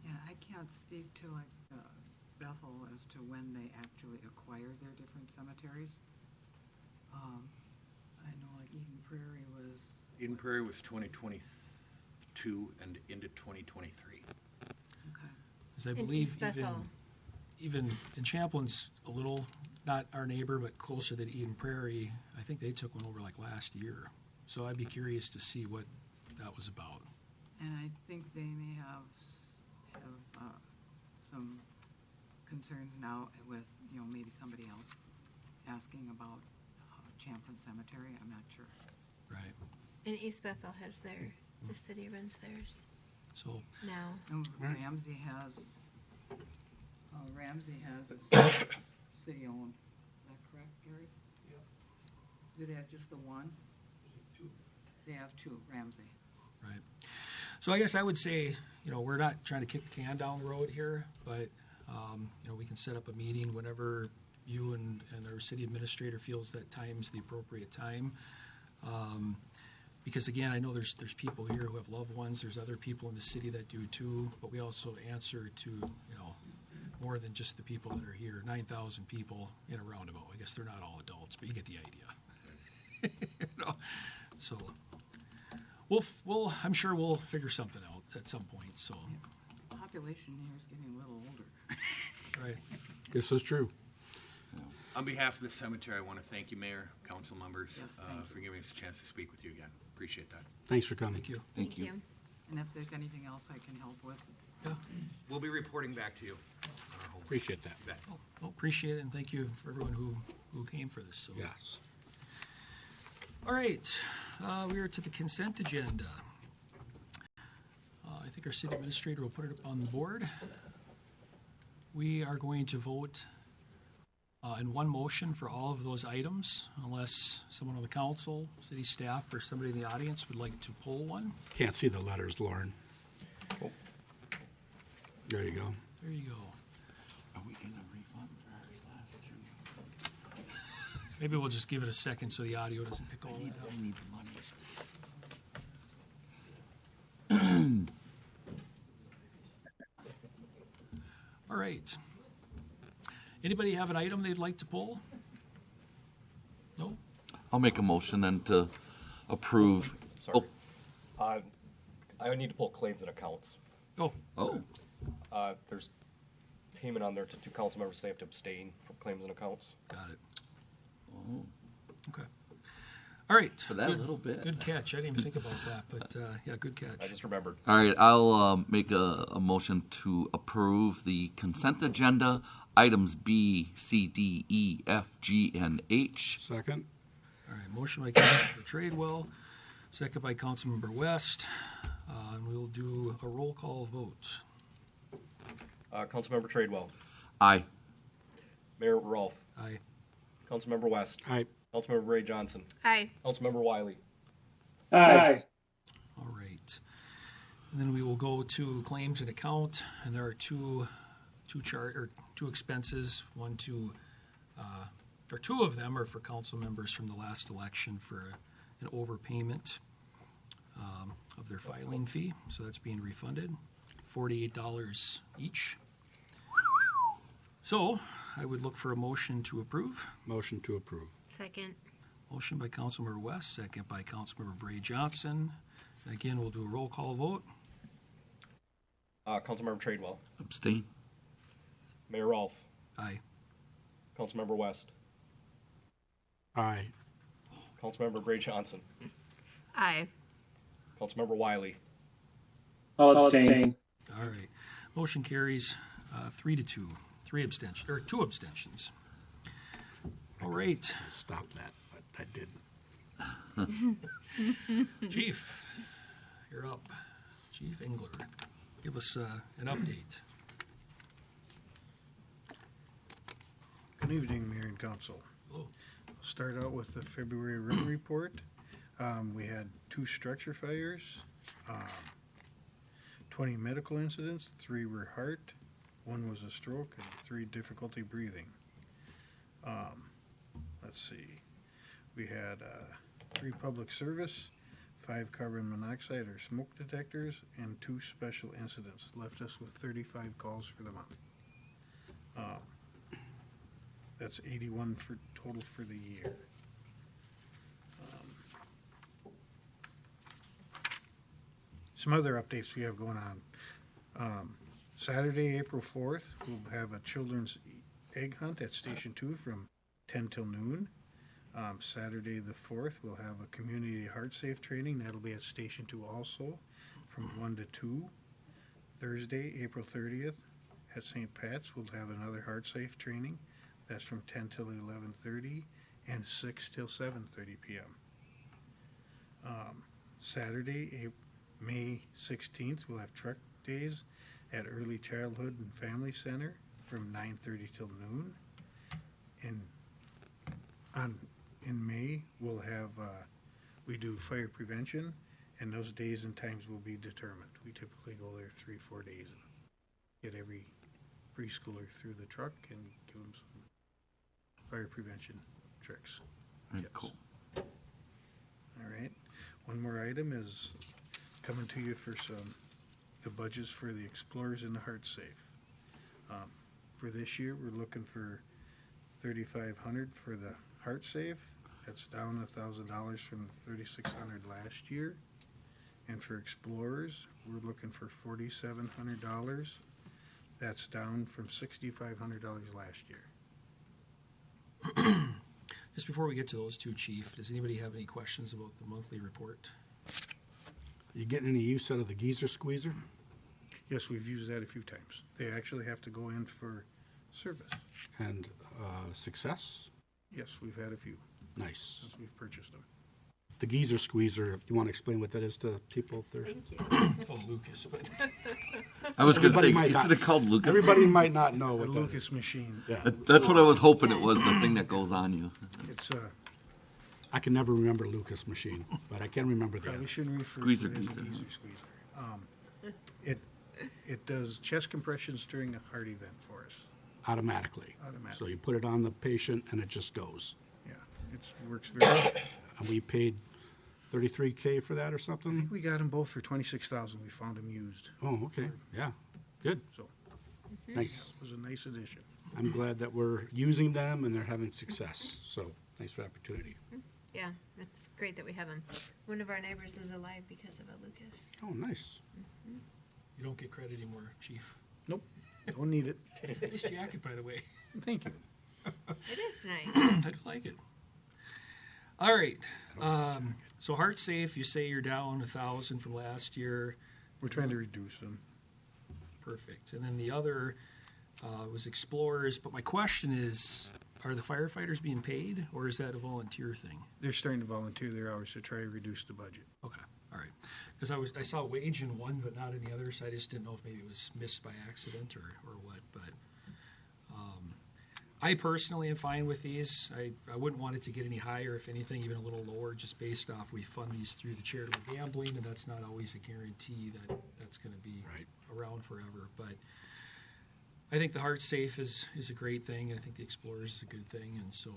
yeah, I can't speak to like Bethel as to when they actually acquired their different cemeteries. I know like Eden Prairie was 2022 and into 2023. Okay. as I In believe East Bethel. even in Champlin's a little, not our neighbor, but closer than Eden Prairie, I think they took one over like last year. So I'd be curious to see what that was about. And I think they may have some concerns now with, maybe somebody else asking about Champlin Cemetery. I'm not sure. Right. And East Bethel has the city runs theirs So, now. And Ramsey has a city-owned. Is that correct, Gary? Yeah. Do they have just the one? They have two, Ramsey. right. So I guess I would say, we're not trying to kick the can down the road here, but, we can set up a meeting whenever you and our city administrator feels that time's the appropriate time. Because again, I know there's people here who have loved ones, there's other people in the city that do too, but we also answer to, more than just the people that are here, 9,000 people in a roundabout. I guess they're not all adults, but you get the idea. So, I'm sure we'll figure something out at some point, so, Population here is getting a little older. right. This is true. On behalf of the cemetery, I want to thank you, Mayor, council members, Yes, thank you. for giving us a chance to speak with you again. Appreciate that. Thanks for coming. Thank you. Thank you. And if there's anything else I can help with, Yeah. We'll be reporting back to you on our homework. Appreciate that. Bet. Well, appreciate it, and thank you for everyone who came for this, so. Yes. All right, we are to the consent agenda. I think our city administrator will put it up on the board. We are going to vote in one motion for all of those items, unless someone on the council, city staff, or somebody in the audience would like to pull one. Can't see the letters, Lauren. There you go. There you go. Are we getting a refund for his last two? Maybe we'll just give it a second so the audio doesn't pick all that up. I need the money. All right. Anybody have an item they'd like to pull? No? I'll make a motion then to approve. Sorry. I would need to pull claims and accounts. Oh, Oh, There's payment on there to two council members, they have to abstain from claims and accounts. got it. Okay. All right. For that Good- little bit. Good catch. I didn't even think about that, but yeah, good catch. I just remembered. all right. I'll make a motion to approve the consent agenda, items B, C, D, E, F, G, and H. Second? All right, motion by Councilmember Tradewell, second by Councilmember West, and we'll do a roll call vote. Councilmember Tradewell, Aye. Mayor Rolfe, Aye. Councilmember West, Aye. Councilmember Ray Johnson, Aye. Councilmember Wiley, Aye. All right. And then we will go to claims and account, and there are two expenses, two of them are for council members from the last election for an overpayment of their filing fee, so that's being refunded, $48 each. So I would look for a motion to approve. Motion to approve. Second. Motion by Councilmember West, second by Councilmember Bray Johnson. And again, we'll do a roll call vote. Councilmember Tradewell, Abstain. Mayor Rolfe, Aye. Councilmember West, Aye. Councilmember Ray Johnson, Aye. Councilmember Wiley, I'll abstain. All right. Motion carries 3-2. Two abstentions. All right. Stop that, but I didn't. Chief, you're up. Chief Engler, give us an update. Good evening, Mayor and Council. Hello. Start out with the February road report. We had 2 structure fires, 20 medical incidents, 3 were heart, 1 was a stroke, and 3 difficulty breathing. Let's see, we had 3 public service, 5 carbon monoxide or smoke detectors, and 2 special incidents. Left us with 35 calls for the month. That's 81 for total for the year. Some other updates we have going on. Saturday, April 4th, we'll have a children's egg hunt at Station 2 from 10 till noon. Saturday the 4th, we'll have a community heart safe training. That'll be at Station 2 also from 1 to 2. Thursday, April 30th, at St. Pat's, we'll have another heart safe training. That's from 10 till 11:30 and 6 till 7:30 p.m. Saturday, May 16th, we'll have truck days at Early Childhood and Family Center from 9:30 till noon. In May, we'll have, we do fire prevention, and those days and times will be determined. We typically go there 3-4 days, get every preschooler through the truck and give them some fire prevention tricks. Right, Yes. cool. All right. One more item is coming to you for the budgets for the Explorers and the Heart Safe. For this year, we're looking for $3,500 for the Heart Safe. That's down $1,000 from the $3,600 last year. And for Explorers, we're looking for $4,700. That's down from $6,500 last year. Just before we get to those two, Chief, does anybody have any questions about the monthly report? You getting any use out of the geyser squeezer? Yes, we've used that a few times. They actually have to go in for service. And success? Yes, we've had a few Nice. since we've purchased them. The geyser squeezer, if you want to explain what that is to people if they're... Thank you. Oh, Lucas, but I was going to say, Everybody might isn't not- it called Lucas? Everybody might not know The what that is. Lucas machine. Yeah, That's what I was hoping it was, the thing that goes on you. It's I can never remember Lucas machine, but I can remember the probably other. shouldn't refer Squeezer to it as a geyser. geyser squeezer. It does chest compressions during a heart event for us. Automatically. Automatic. So you put it on the patient and it just goes. Yeah, it works very well. And we paid $33K for that or I something? think we got them both for $26,000. We found them used, Oh, okay, yeah, good, so nice. it was a nice addition. I'm glad that we're using them and they're having success, so thanks for the opportunity. Yeah, it's great that we have them. One of our neighbors is alive because of a Lucas. Oh, nice. you don't get credit anymore, Chief. Nope, don't need it. Nice jacket, by the way. Thank you. It is nice. I do like it. All right. So Heart Safe, you say you're down 1,000 from last year. We're trying to reduce them. Perfect. And then the other was Explorers. But my question is, are the firefighters being paid, or is that a volunteer thing? They're starting to volunteer their hours to try to reduce the budget. Okay. All right. Because I saw wage in one, but not in the other. So I just didn't know if maybe it was missed by accident or what. But I personally am fine with these. I wouldn't want it to get any higher, if anything, even a little lower, just based off we fund these through the charitable gambling, and that's not always a guarantee that that's going to be around forever. But I think the Heart Safe is a great thing, and I think the Explorers is a good thing. And so,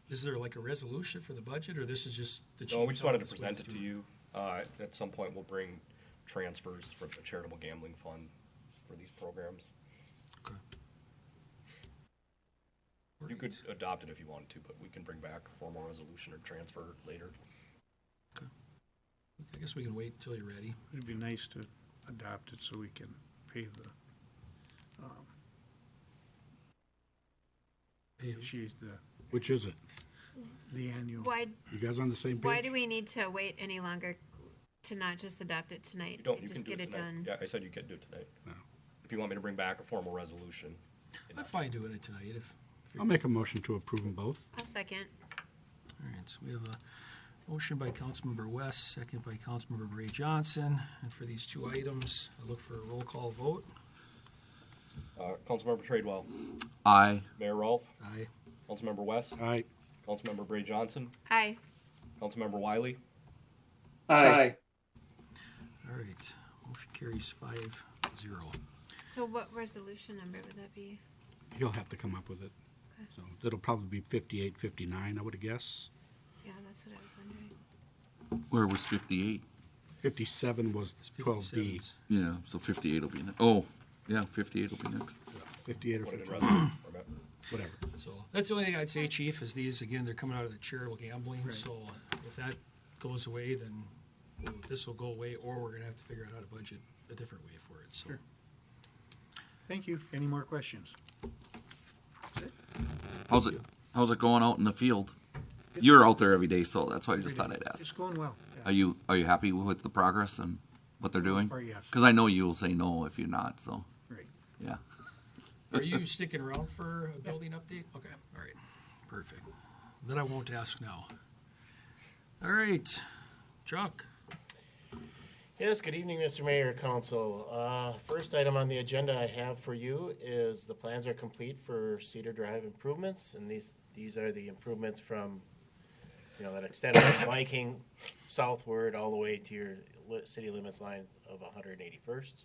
is there like a resolution for the budget, or this is just the? No, we just wanted to Chief's present office it to you. At some point, we'll bring transfers from the charitable gambling fund for these programs. Okay. You could adopt it if you wanted to, but we can bring back a formal resolution or transfer later. Okay. I guess we can wait until you're ready. It'd be nice to adopt it so we can pay the, Hey, Which is it? the annual. Why, You guys on the same page? why do we need to wait any longer to not just adopt it tonight? You don't, you Just can do get it it tonight. done? Yeah, I said you can do it tonight. No. If you want me to bring back a formal resolution. I'm fine doing it tonight if I'll make a motion to approve them both. I'll second. All right, so we have a motion by Councilmember West, second by Councilmember Ray Johnson. And for these two items, I look for a roll call vote. Councilmember Tradewell, Aye. Mayor Rolfe, Aye. Councilmember West, All right, Councilmember Bray Johnson, Aye. Councilmember Wiley, Aye. All right, motion carries 5-0. So what resolution number would that be? he'll have to come up with it. So it'll probably be 58, 59, I would guess. Yeah, that's what I was wondering. Where was 58? 57 was It's 12B. 57s. Yeah, so 58 will be next. Oh, yeah, 58 will be next. 58 or what did 59, resolution permit? whatever. So that's the only thing I'd say, Chief, is these, again, they're coming out of the charitable gambling. So if that goes away, then this will go away, or we're going to have to figure out how to budget a different way for it. So. Sure. Thank you. Any more questions? How's it going out in the field? You're out there every day, so that's why I just thought I'd It's ask. going well. Yeah. Are you happy with the progress? And what they're doing? Or yes. Because I know you'll say no if you're not, so, Right. yeah. Are you sticking around for a building update? Okay, all right, perfect. Then I won't ask now. All right, Chuck. Yes, good evening, Mr. Mayor, Council. First item on the agenda I have for you is the plans are complete for Cedar Drive improvements, and these are the improvements from, that extend from Viking southward all the way to your city limits line of 181st.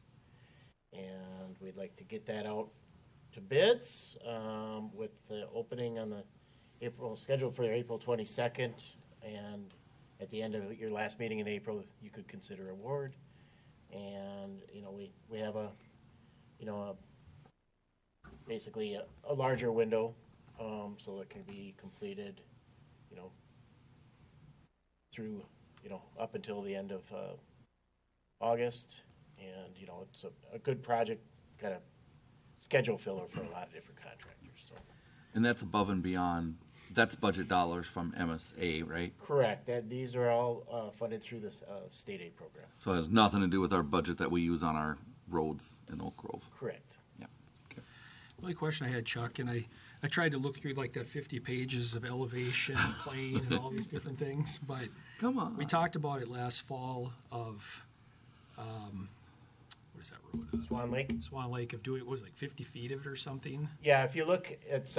And we'd like to get that out to bids, with the opening on the scheduled for April 22nd, and at the end of your last meeting in April, you could consider award. And, we have basically a larger window, so that can be completed, through, up until the end of, August. And, it's a good project, kind of schedule filler for a lot of different contractors, so. And that's above and beyond, that's budget dollars from MSA, right? Correct. These are all funded through the state aid program. So it has nothing to do with our budget that we use on our roads in Oak Grove. Correct. Yeah. Okay. The only question I had, Chuck, and I tried to look through like that 50 pages of elevation, plane, and all these different things, but Come on. we talked about it last fall of, what is that road? Swan Lake? Swan Lake, of doing, what was it, like 50 feet of it or something? Yeah, if you look, it's,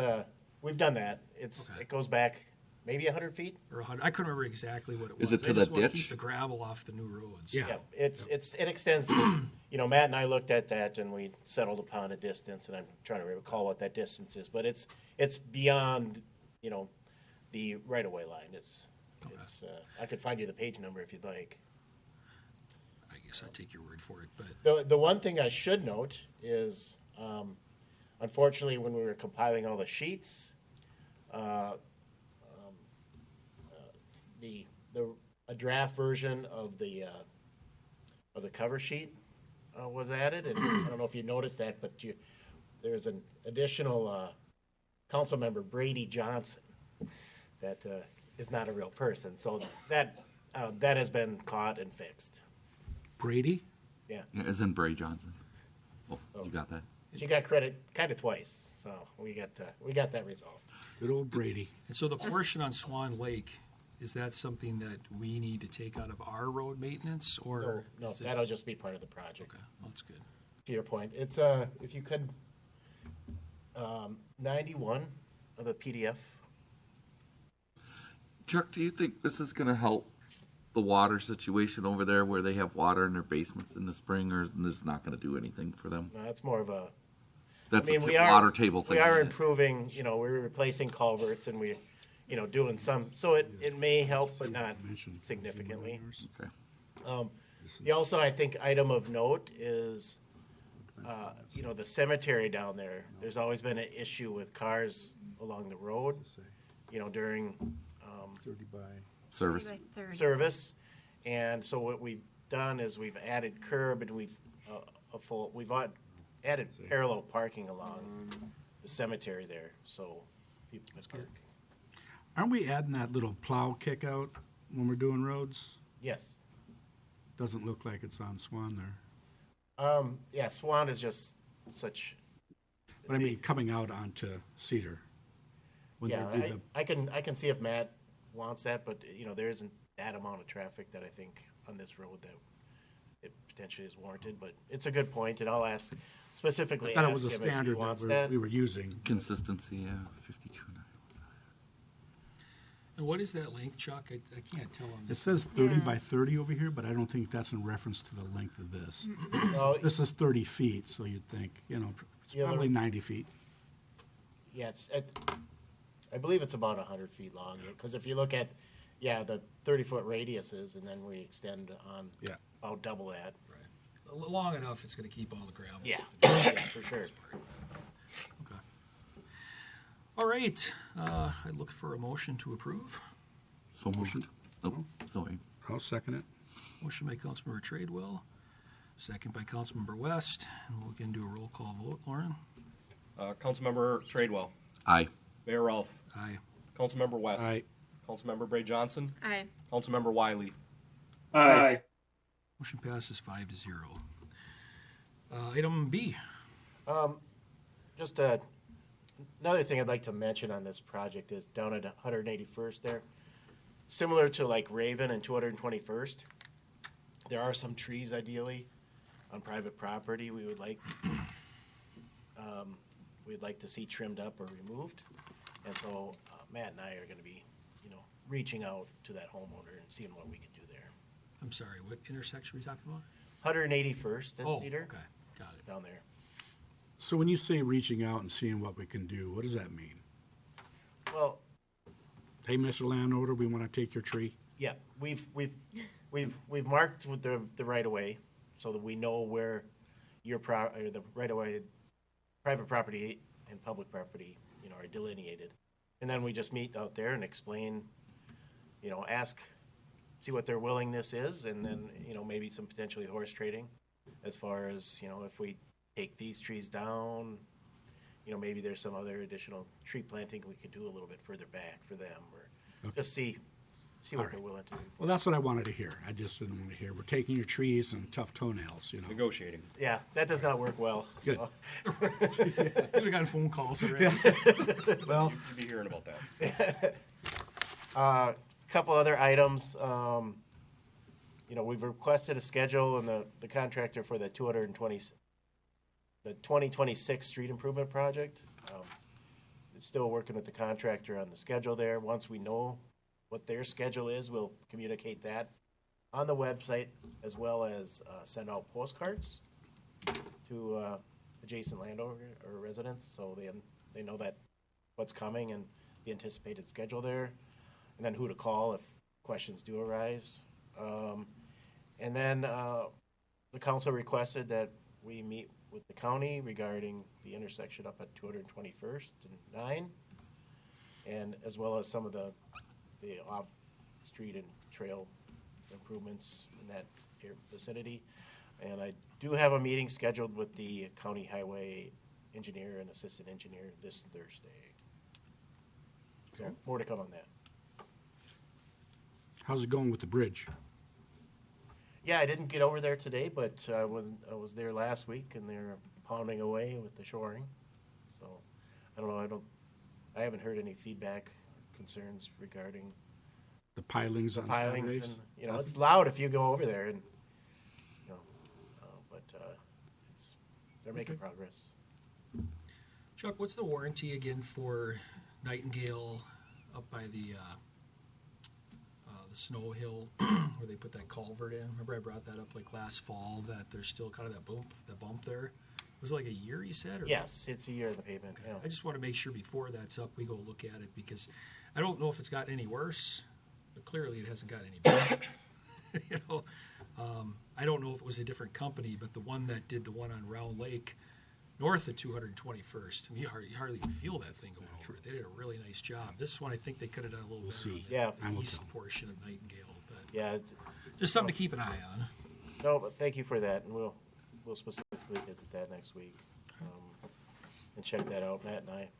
we've done that. Okay. It goes back maybe 100 feet. Or 100, I couldn't remember exactly what it was. Is it to I just the wanna ditch? Keep the gravel off the new roads. Yeah. Yeah, it extends, Matt and I looked at that and we settled upon a distance, and I'm trying to recall what that distance is, but it's beyond, the right-of-way line. It's, I could find you the page number if you'd like. I guess I'd take your word for it, but The one thing I should note is, unfortunately, when we were compiling all the sheets, a draft version of the cover sheet was added, and I don't know if you noticed that, but there's an additional council member, Brady Johnson, that is not a real person. So that has been caught and fixed. Brady? Yeah. Yeah, as in Bray Johnson. Oh, you got that? She got credit kind of twice, so we got that resolved. Good old Brady. and so the portion on Swan Lake, is that something that we need to take out of our road maintenance, or? No, is it- that'll just be part of the project. Okay, well, that's good. To your point, it's if you could, 91 of the PDF. Chuck, do you think this is gonna help the water situation over there where they have water in their basements in the spring, or is this not gonna do anything for them? No, that's more of a. That's I mean, a water table thing. We are isn't it? improving. We're replacing culverts, and we, doing some. So it may help, but not significantly. Okay. Also, I think item of note is, the cemetery down there. There's always been an issue with cars along the road, during Service. service. And so what we've done is we've added curb, and we've added parallel parking along the cemetery there, so people can park. Aren't we adding that little plow kick out when we're doing roads? Yes. Doesn't look like it's on Swan there. Yeah, Swan is just such. But I mean, coming out onto Cedar. When Yeah, they do I can see if Matt wants that, but there isn't that amount of traffic that I think on this road that it potentially is warranted. But it's a good point, and I'll ask specifically. I thought it ask was a him if he standard wants that we were using. Consistency, yeah, 52. And what is that length, Chuck? I can't tell on It this. says 30 by 30 over here, but I don't think that's in reference to the length of this. Well, This is 30 feet, so you'd think, it's Yeah, probably 90 feet. yeah, I believe it's about 100 feet long, because if you look at, the 30-foot radiuses, and then we extend on Yeah. about double that. Long enough, it's gonna keep all the gravel. Yeah, off yeah, for sure. Okay. All right, I'd look for a motion to approve. So moved. Oh, sorry. I'll second it. Motion by Councilmember Tradewell, second by Councilmember West, and we'll again do a roll call vote. Lauren? Councilmember Tradewell. Aye. Mayor Ralph. Aye. Councilmember West. Aye. Councilmember Bray Johnson. Aye. Councilmember Wiley. Aye. Motion passes 5-0. Item B. Just another thing I'd like to mention on this project is down at 181st there, similar to like Raven and 221st, there are some trees ideally on private property we would like we'd like to see trimmed up or removed. And so Matt and I are going to be, reaching out to that homeowner and seeing what we can do there. I'm sorry, what intersection are we talking about? 181st and Cedar. Okay, got it. Down there. So when you say reaching out and seeing what we can do, what does that mean? Well, Hey, Mr. Landowner, we want to take your tree. yeah, we've marked with the right of way so that we know where your or the right of way, private property and public property, are delineated. And then we just meet out there and explain, see what their willingness is, and then, maybe some potentially horse trading as far as, if we take these trees down, maybe there's some other additional tree planting we could do a little bit further back for them, or just see what they're willing to do. Well, that's what I wanted to hear. I just didn't want to hear, we're taking your trees and tough toenails, Negotiating. Yeah, that does not work well. Good. So. We've gotten phone calls already. Well, You'd be hearing about that. Couple other items. We've requested a schedule and the contractor for the 2026 street improvement project. It's still working with the contractor on the schedule there. Once we know what their schedule is, we'll communicate that on the website, as well as send out postcards to adjacent landowner or residents, so they know that what's coming and the anticipated schedule there, and then who to call if questions do arise. And then the council requested that we meet with the county regarding the intersection up at 221st and 9, and as well as some of the off-street and trail improvements in that vicinity. And I do have a meeting scheduled with the county highway engineer and assistant engineer this Thursday. So more to come on that. how's it going with the bridge? Yeah, I didn't get over there today, but I was there last week, and they're pounding away with the shoring. So I don't know. I haven't heard any feedback, concerns regarding The pilings on pilings. Saturdays? And it's loud if you go over there, and but they're making progress. Chuck, what's the warranty again for Nightingale up by the Snow Hill where they put that culvert in? Remember I brought that up like last fall, that there's still kind of that bump there? Was it like a year, you said? Or Yes, it's a year of the pavement. Okay. Yeah. I just want to make sure before that's up, we go look at it, because I don't know if it's gotten any worse, but clearly it hasn't gotten any better. I don't know if it was a different company, but the one that did the one on Round Lake, north of 221st, I mean, you hardly even feel that thing going over. They did a really nice job. This one, I think they could have done a little better see. on Yeah. the east portion of Nightingale, but Yeah, it's just something to keep an eye on. no, but thank you for that, and we'll specifically visit that next week and check that out, Matt and I.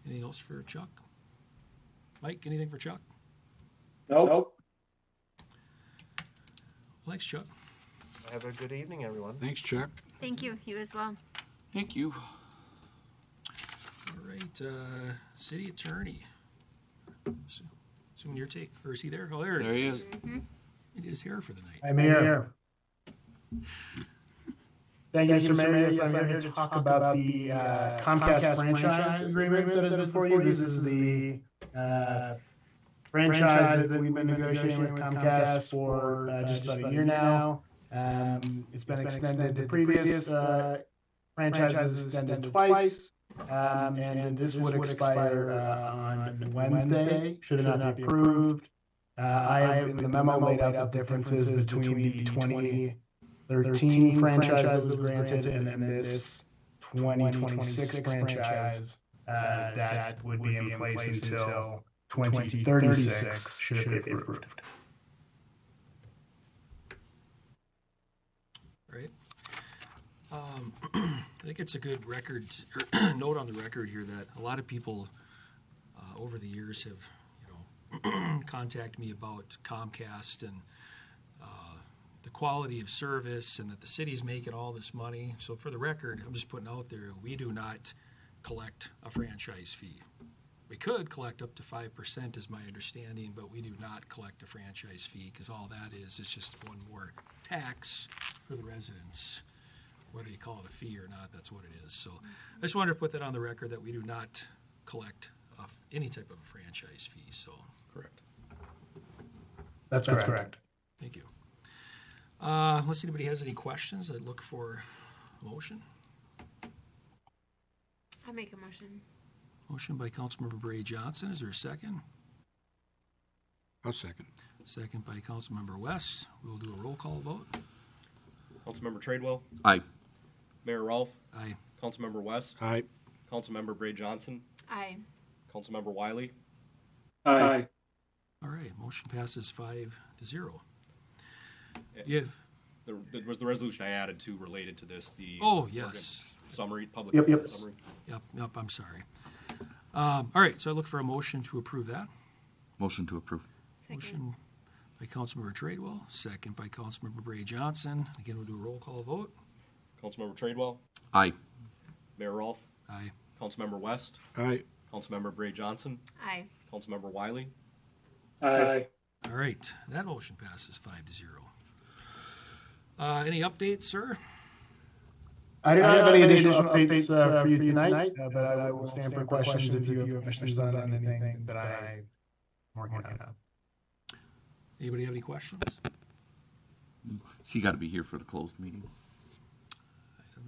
Anything else for Chuck? Mike, anything for Chuck? Nope. Thanks, Chuck. Have a good evening, everyone. Thanks, Chuck. Thank you. You as well. Thank you. All right, city attorney. Assuming your take, or is he there? Oh, there There he is. He did his hair for the night. I'm here. Thank you, Mr. Mayor. Yes, I'm here to talk about the Comcast franchise agreement that is before you. This is the franchise that we've been negotiating with Comcast for just about a year now. It's been extended. The previous franchise was extended twice, and this would expire on Wednesday, should it not be approved. I have in the memo laid out the differences between the 2013 franchise that was granted and then this 2026 franchise that would be in place until 2036, should it be approved. Right. I think it's a good record, or note on the record here, that a lot of people over the years have, contacted me about Comcast and the quality of service and that the city's making all this money. So for the record, I'm just putting out there, we do not collect a franchise fee. We could collect up to 5% is my understanding, but we do not collect a franchise fee because all that is just one more tax for the residents. Whether you call it a fee or not, that's what it is. So I just wanted to put that on the record that we do not collect any type of a franchise fee, so. Correct. That's correct. Thank you. Unless anybody has any questions, I'd look for a motion. I'll make a motion. Motion by Councilmember Bray Johnson. Is there a second? I'll second. Second by Councilmember West. We'll do a roll call vote. Councilmember Tradewell, Aye. Mayor Rolfe, Aye. Councilmember West, Aye. Councilmember Bray Johnson, Aye. Councilmember Wiley, Aye. All right, motion passes 5-0. Yeah. There was the resolution I added to related to this, the. Oh, yes. Summary, public Yep. summary. Yep, I'm sorry. All right, so I look for a motion to approve that. Motion to approve. Second. Motion by Councilmember Tradewell, second by Councilmember Bray Johnson. Again, we'll do a roll call vote. Councilmember Tradewell, Aye. Mayor Rolfe, Aye. Councilmember West, Aye. Councilmember Bray Johnson, Aye. Councilmember Wiley, Aye. All right, that motion passes 5-0. Any updates, sir? I don't have any additional updates for you tonight, but I will stand for questions if you have questions on anything that I'm working on. Anybody have any questions? So you got to be here for the closed meeting.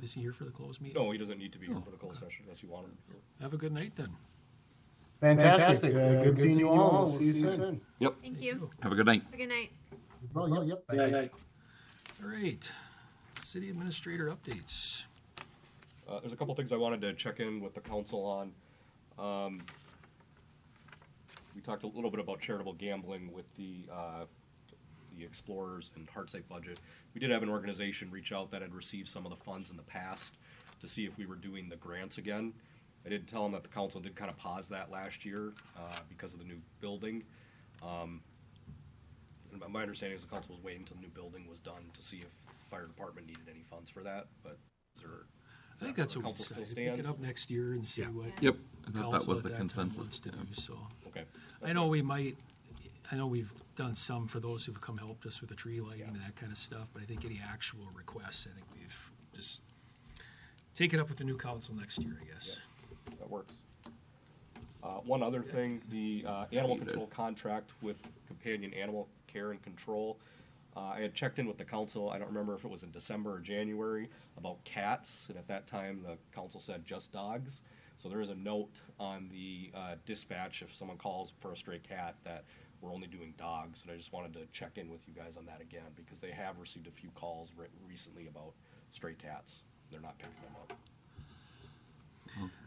Is he here for the closed meeting? no, he doesn't need to be here for the closed session unless you want him here. Have a good night then. Fantastic. Good seeing you all. We'll see you soon. Yep. Thank you. Have a good night. Have a good night. Well, yep. Aye. All right, city administrator updates. There's a couple things I wanted to check in with the council on. We talked a little bit about charitable gambling with the Explorers and Heartsite budget. We did have an organization reach out that had received some of the funds in the past to see if we were doing the grants again. I did tell them that the council did kind of pause that last year because of the new building. And my understanding is the council was waiting until the new building was done to see if the fire department needed any funds for that, but is there? I think that's what we council still decided. Pick it stand? up next year and see what. Yep. I thought that council was at the that time consensus. wants to Yeah. do, so. Okay. I know we've done some for those who've come helped us with the tree lighting and that kind of stuff, but I think any actual requests, I think we've just take it up with the new council next year, I guess. That works. One other thing, the animal control contract with Companion Animal Care and Control. I had checked in with the council, I don't remember if it was in December or January, about cats, and at that time, the council said just dogs. So there is a note on the dispatch if someone calls for a stray cat that we're only doing dogs, and I just wanted to check in with you guys on that again, because they have received a few calls recently about stray cats. They're not picking them up.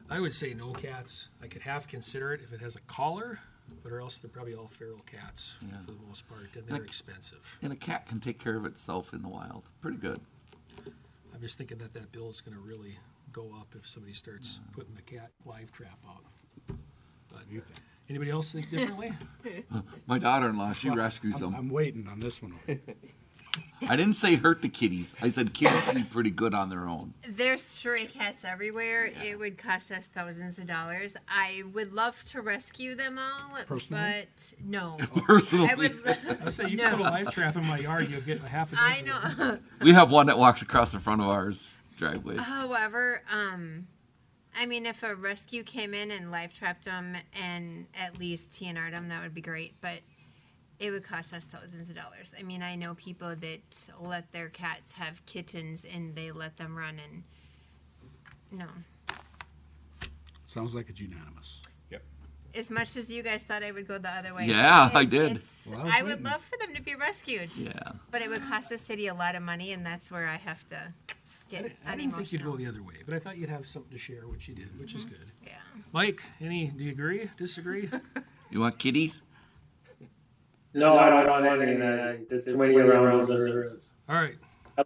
I would say no cats. I could half consider it if it has a collar, but or else they're probably all feral cats for the most part, and they're expensive. And a cat can take care of itself in the wild. Pretty good. I'm just thinking that bill's gonna really go up if somebody starts putting the cat live trap out. But anybody else think differently? My daughter-in-law, she rescues them. I'm waiting on this one. I didn't say hurt the kitties. I said kitties can be pretty good on their own. There's stray cats everywhere. It would cost us thousands of dollars. I would love to rescue them all, Personally? but no. Personally. I would. I would say you put a live trap in my yard, you'll get a half a dozen. I know. We have one that walks across the front of ours driveway. However, I mean, if a rescue came in and live trapped them and at least TNR'd them, that would be great. But it would cost us thousands of dollars. I mean, I know people that let their cats have kittens and they let them run and no. Sounds like it's unanimous. Yep. As much as you guys thought I would go the other way. Yeah, I did. Well, I was I would waiting. love for them to be rescued. Yeah. But it would cost the city a lot of money, and that's where I have to get I didn't think you'd go unemotional. the other way, but I thought you'd have something to share, which you did, which is good. Yeah. Mike, do you agree, disagree? You want kitties? No, I don't want any of that. There's too many around those. All right. I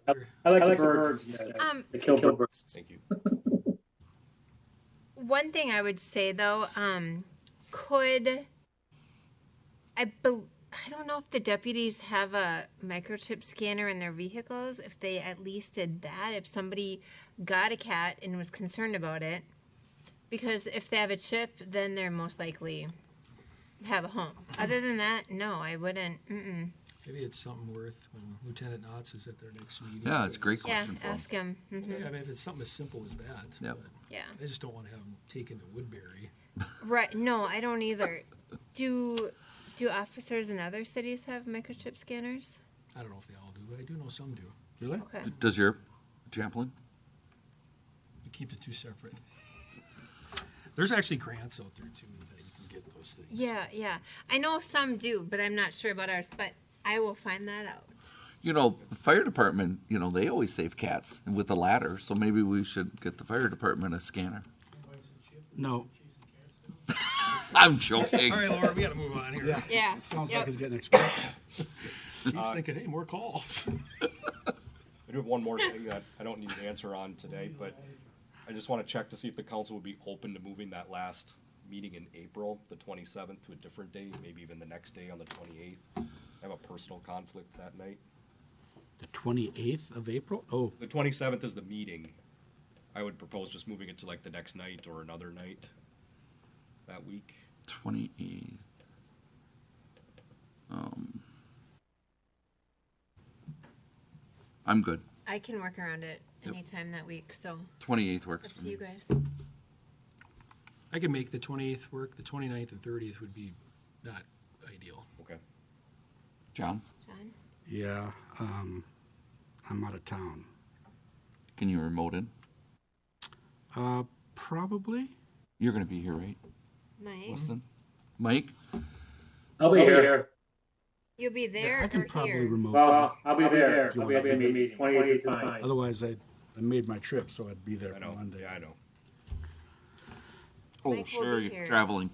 like the birds instead. The kill birds. Thank you. One thing I would say though, could I don't know if the deputies have a microchip scanner in their vehicles. If they at least did that, if somebody got a cat and was concerned about it, because if they have a chip, then they're most likely have a home. Other than that, no, I wouldn't. Maybe it's something worth when Lieutenant Knotts is at their next meeting. Yeah, it's a great Yeah, question for him. ask him. Yeah, I mean, if it's something as simple as that. Yep. but Yeah. I just don't want to have them taken to Woodbury. Right. No, I don't either. Do officers in other cities have microchip scanners? I don't know if they all do, but I do know some do. Really? Okay. Does your chaplain? We keep the two separate. There's actually grants out there too that you can get those things. Yeah, yeah. I know some do, but I'm not sure about ours. But I will find that out. You know, the fire department, you know, they always save cats with a ladder, so maybe we should get the fire department a scanner. No. I'm joking. All right, Laura, we got to move on here. Yeah. Sounds Yep. like it's getting expensive. Keeps thinking, hey, more calls. I do have one more thing that I don't need an answer on today, but I just want to check to see if the council would be open to moving that last meeting in April, the 27th, to a different day, maybe even the next day on the 28th. I have a personal conflict that night. The 28th of April? Oh, The 27th is the meeting. I would propose just moving it to like the next night or another night that week. 28th. I'm good. I can work around it anytime that week. So 28th works up for to me. you guys. I can make the 28th work. The 29th and 30th would be not ideal. Okay. John, John? yeah. I'm out of town. can you remote in? Probably. You're going to be here, right, Mike? Weston? Mike? I'll be here. You'll be there I can or probably here? remote. Well, I'll be there. If you I'll be want at to the meeting. 28th is fine. Otherwise, I made my trip, so I'd be there I for know. Monday. Yeah, I know. Oh, Mike will sure, be you're here. traveling.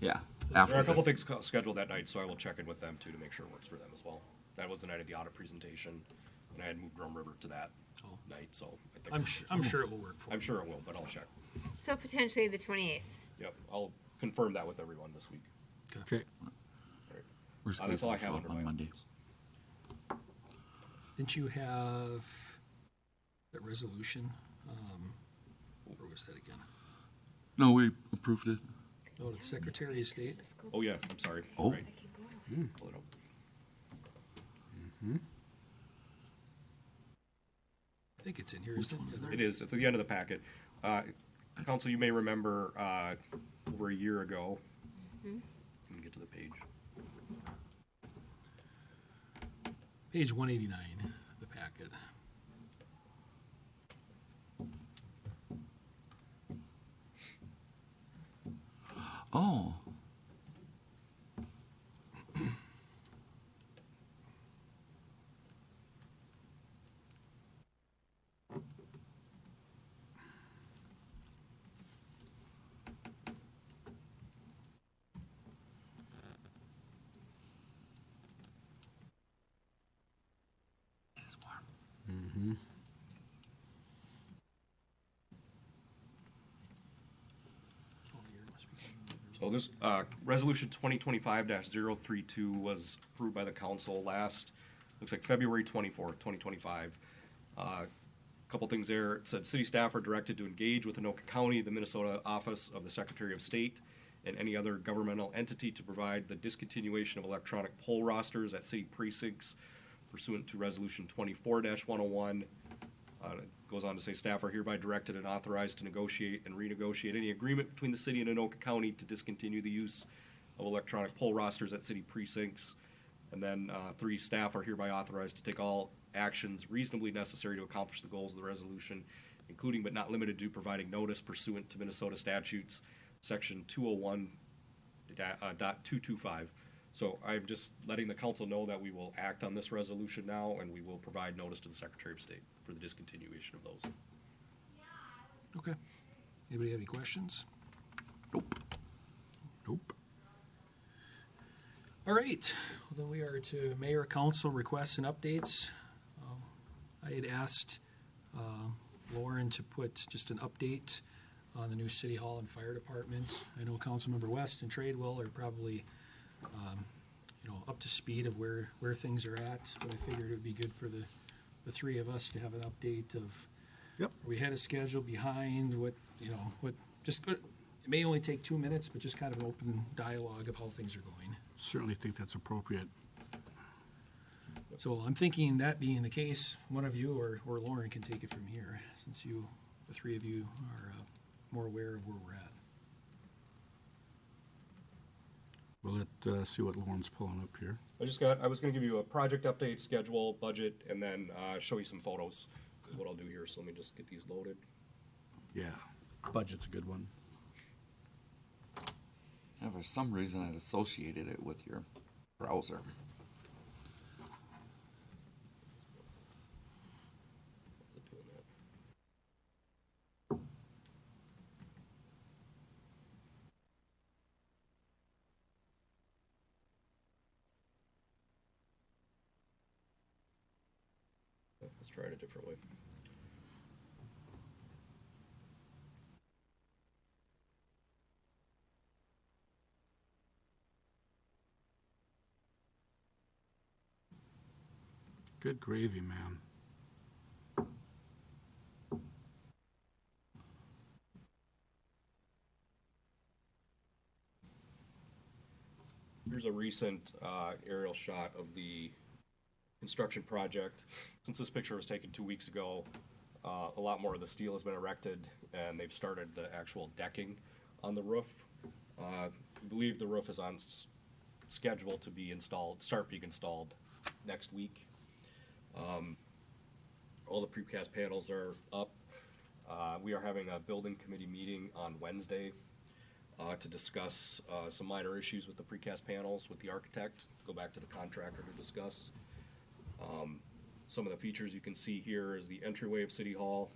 Yeah, after There are a couple this. things scheduled that night, so I will check in with them too to make sure it works for them as well. That was the night of the audit presentation, and I had moved Drum River to that night, so I think I'm sure it will work for I'm you. sure it will, but I'll check. So potentially the 28th. Yep, I'll confirm that with everyone this week. Okay. Worst That's case, all I I'll show have up under on my Monday. Didn't you have that resolution? Where was that again? No, we approved it. No, the Secretary of State. Oh, yeah, I'm sorry. Oh. Right. Pull it up. I think it's in here, isn't it? Isn't It is. It's at the end of the packet. Council, you may remember over a year ago. Let me get to the page. Page 189, the packet. Oh. It is warm. So this resolution 2025-032 was approved by the council last, looks like February 24th, 2025. Couple things there. It said city staff are directed to engage with Anoka County, the Minnesota Office of the Secretary of State, and any other governmental entity to provide the discontinuation of electronic poll rosters at city precincts pursuant to resolution 24-101. It goes on to say staff are hereby directed and authorized to negotiate and renegotiate any agreement between the city and Anoka County to discontinue the use of electronic poll rosters at city precincts. And then 3, staff are hereby authorized to take all actions reasonably necessary to accomplish the goals of the resolution, including but not limited to providing notice pursuant to Minnesota statutes, section 201.225. So I'm just letting the council know that we will act on this resolution now, and we will provide notice to the Secretary of State for the discontinuation of those. Okay. Anybody have any questions? Nope. Nope. All right. Well, then we are to Mayor Council requests and updates. I had asked Lauren to put just an update on the new City Hall and Fire Department. I know Councilmember West and Tradewell are probably up to speed of where things are at, but I figured it would be good for the three of us to have an update of, Yep. we had a schedule behind, it may only take 2 minutes, but just kind of an open dialogue of how things are going. Certainly think that's appropriate. So I'm thinking, that being the case, one of you or Lauren can take it from here, since the three of you are more aware of where we're at. We'll see what Lauren's pulling up here. I was gonna give you a project update, schedule, budget, and then, show you some photos, is what I'll do here, so let me just get these loaded. Yeah, budget's a good one. Yeah, for some reason I'd associated it with your browser. How's it doing that? Let's try it a different way. Good gravy, man. Here's a recent aerial shot of the construction project. Since this picture was taken 2 weeks ago, a lot more of the steel has been erected, and they've started the actual decking on the roof. I believe the roof is on schedule to be start being installed next week. All the precast panels are up. We are having a building committee meeting on Wednesday to discuss some minor issues with the precast panels with the architect, go back to the contractor to discuss. Some of the features you can see here is the entryway of City Hall.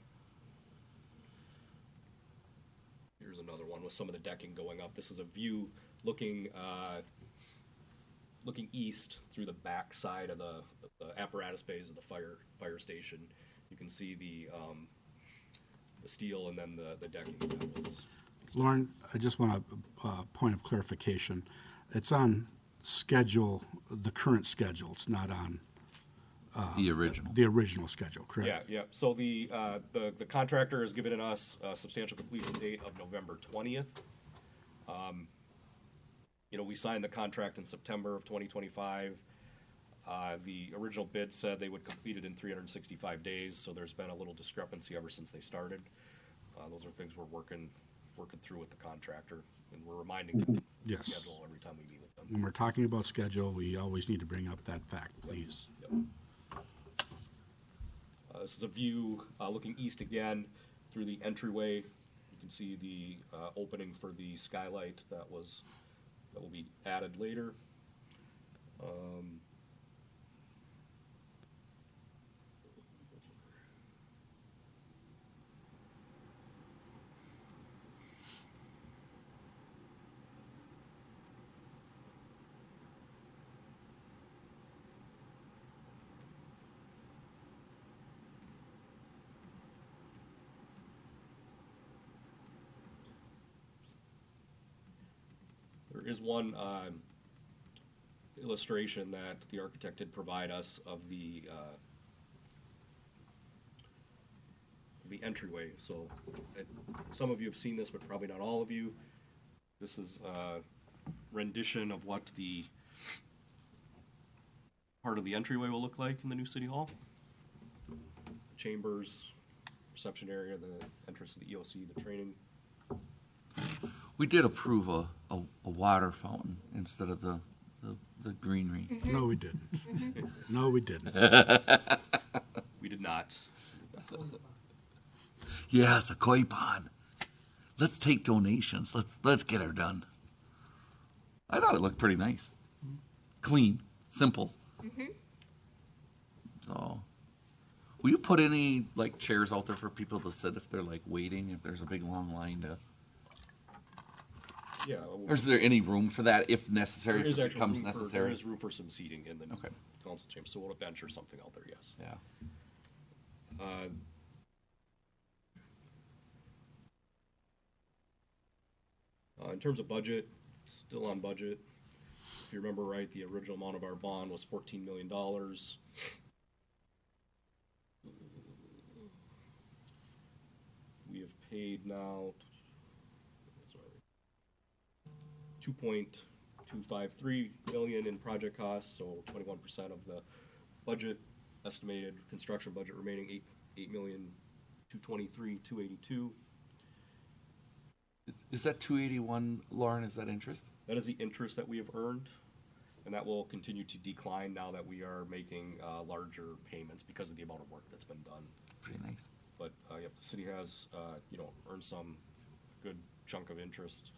Here's another one with some of the decking going up. This is a view looking east through the back side of the apparatus bays of the fire station. You can see the steel and then the decking. Lauren, I just want a point of clarification. It's on schedule, the current schedule. It's not on the original. The original schedule, correct? Yeah, yeah. So the contractor has given us a substantial completion date of November 20th. We signed the contract in September of 2025. The original bid said they would complete it in 365 days, so there's been a little discrepancy ever since they started. Those are things we're working through with the contractor, and we're reminding them of the Yes. schedule every time we meet with them. When we're talking about schedule, we always need to bring up that fact, please. Yep. This is a view looking east again through the entryway. You can see the opening for the skylight that will be added later. There is one illustration that the architect did provide us of the entryway. So some of you have seen this, but probably not all of you. This is a rendition of what the part of the entryway will look like in the new City Hall. Chambers, reception area, the entrance to the EOC, the training. We did approve a water fountain instead of the greenery. No, we didn't. No, we didn't. We did not. Yes, a koi pond. Let's take donations. Let's get her done. I thought it looked pretty nice, clean, simple. So, will you put any chairs out there for people to sit if they're waiting? If there's a big long line to. Yeah. Or is there any room for that if necessary? There is if it actual becomes room necessary. there is room for some seating in the Okay. council chamber, so we'll have a bench or something out there. Yes. Yeah. In terms of budget, still on budget. if you remember right, the original amount of our bond was $14 million. We have paid now 2.253 million in project costs, so 21% of the budget, estimated construction budget remaining 8,223,282. Is that 281, Lauren? Is that interest? That is the interest that we have earned, and that will continue to decline now that we are making larger payments because of the amount of work that's been done. Pretty nice. But yep, the city has earned some good chunk of interest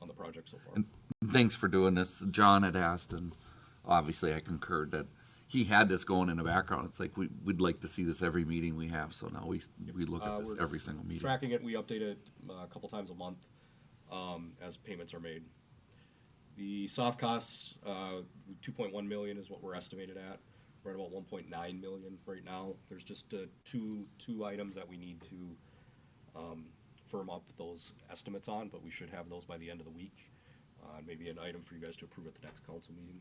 on the project so far. And thanks for doing this. John had asked, and obviously I concurred that he had this going in the background. It's like we'd like to see this every meeting we have, so now we look at this We're every single meeting. Tracking it, we update it a couple times a month as payments are made. The soft costs, 2.1 million is what we're estimated at. We're at about 1.9 million right now. There's just two items that we need to firm up those estimates on, but we should have those by the end of the week. Maybe an item for you guys to approve at the next council meeting.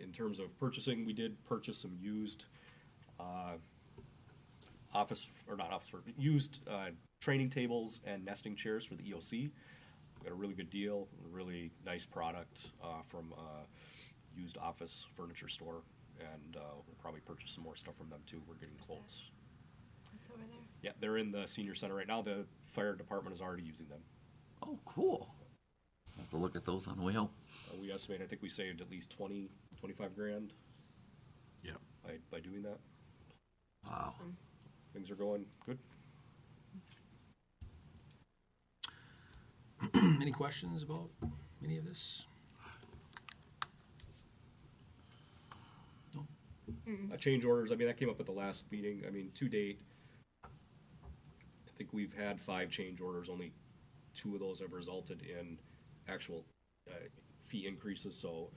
In terms of purchasing, we did purchase some used used training tables and nesting chairs for the EOC. We got a really good deal, a really nice product from a used office furniture store, and we'll probably purchase some more stuff from them too. We're getting quotes. What's over there? Yeah, they're in the senior center right now. The fire department is already using them. Oh, cool. I'll have to look at those on the way home. We estimate, I think we saved at least 25 grand. Yeah. By doing that. Wow. Awesome. Things are going good. Any questions about any of this? No? Change orders, I mean, that came up at the last meeting. I mean, to date, I think we've had 5 change orders. Only 2 of those have resulted in actual fee increases, so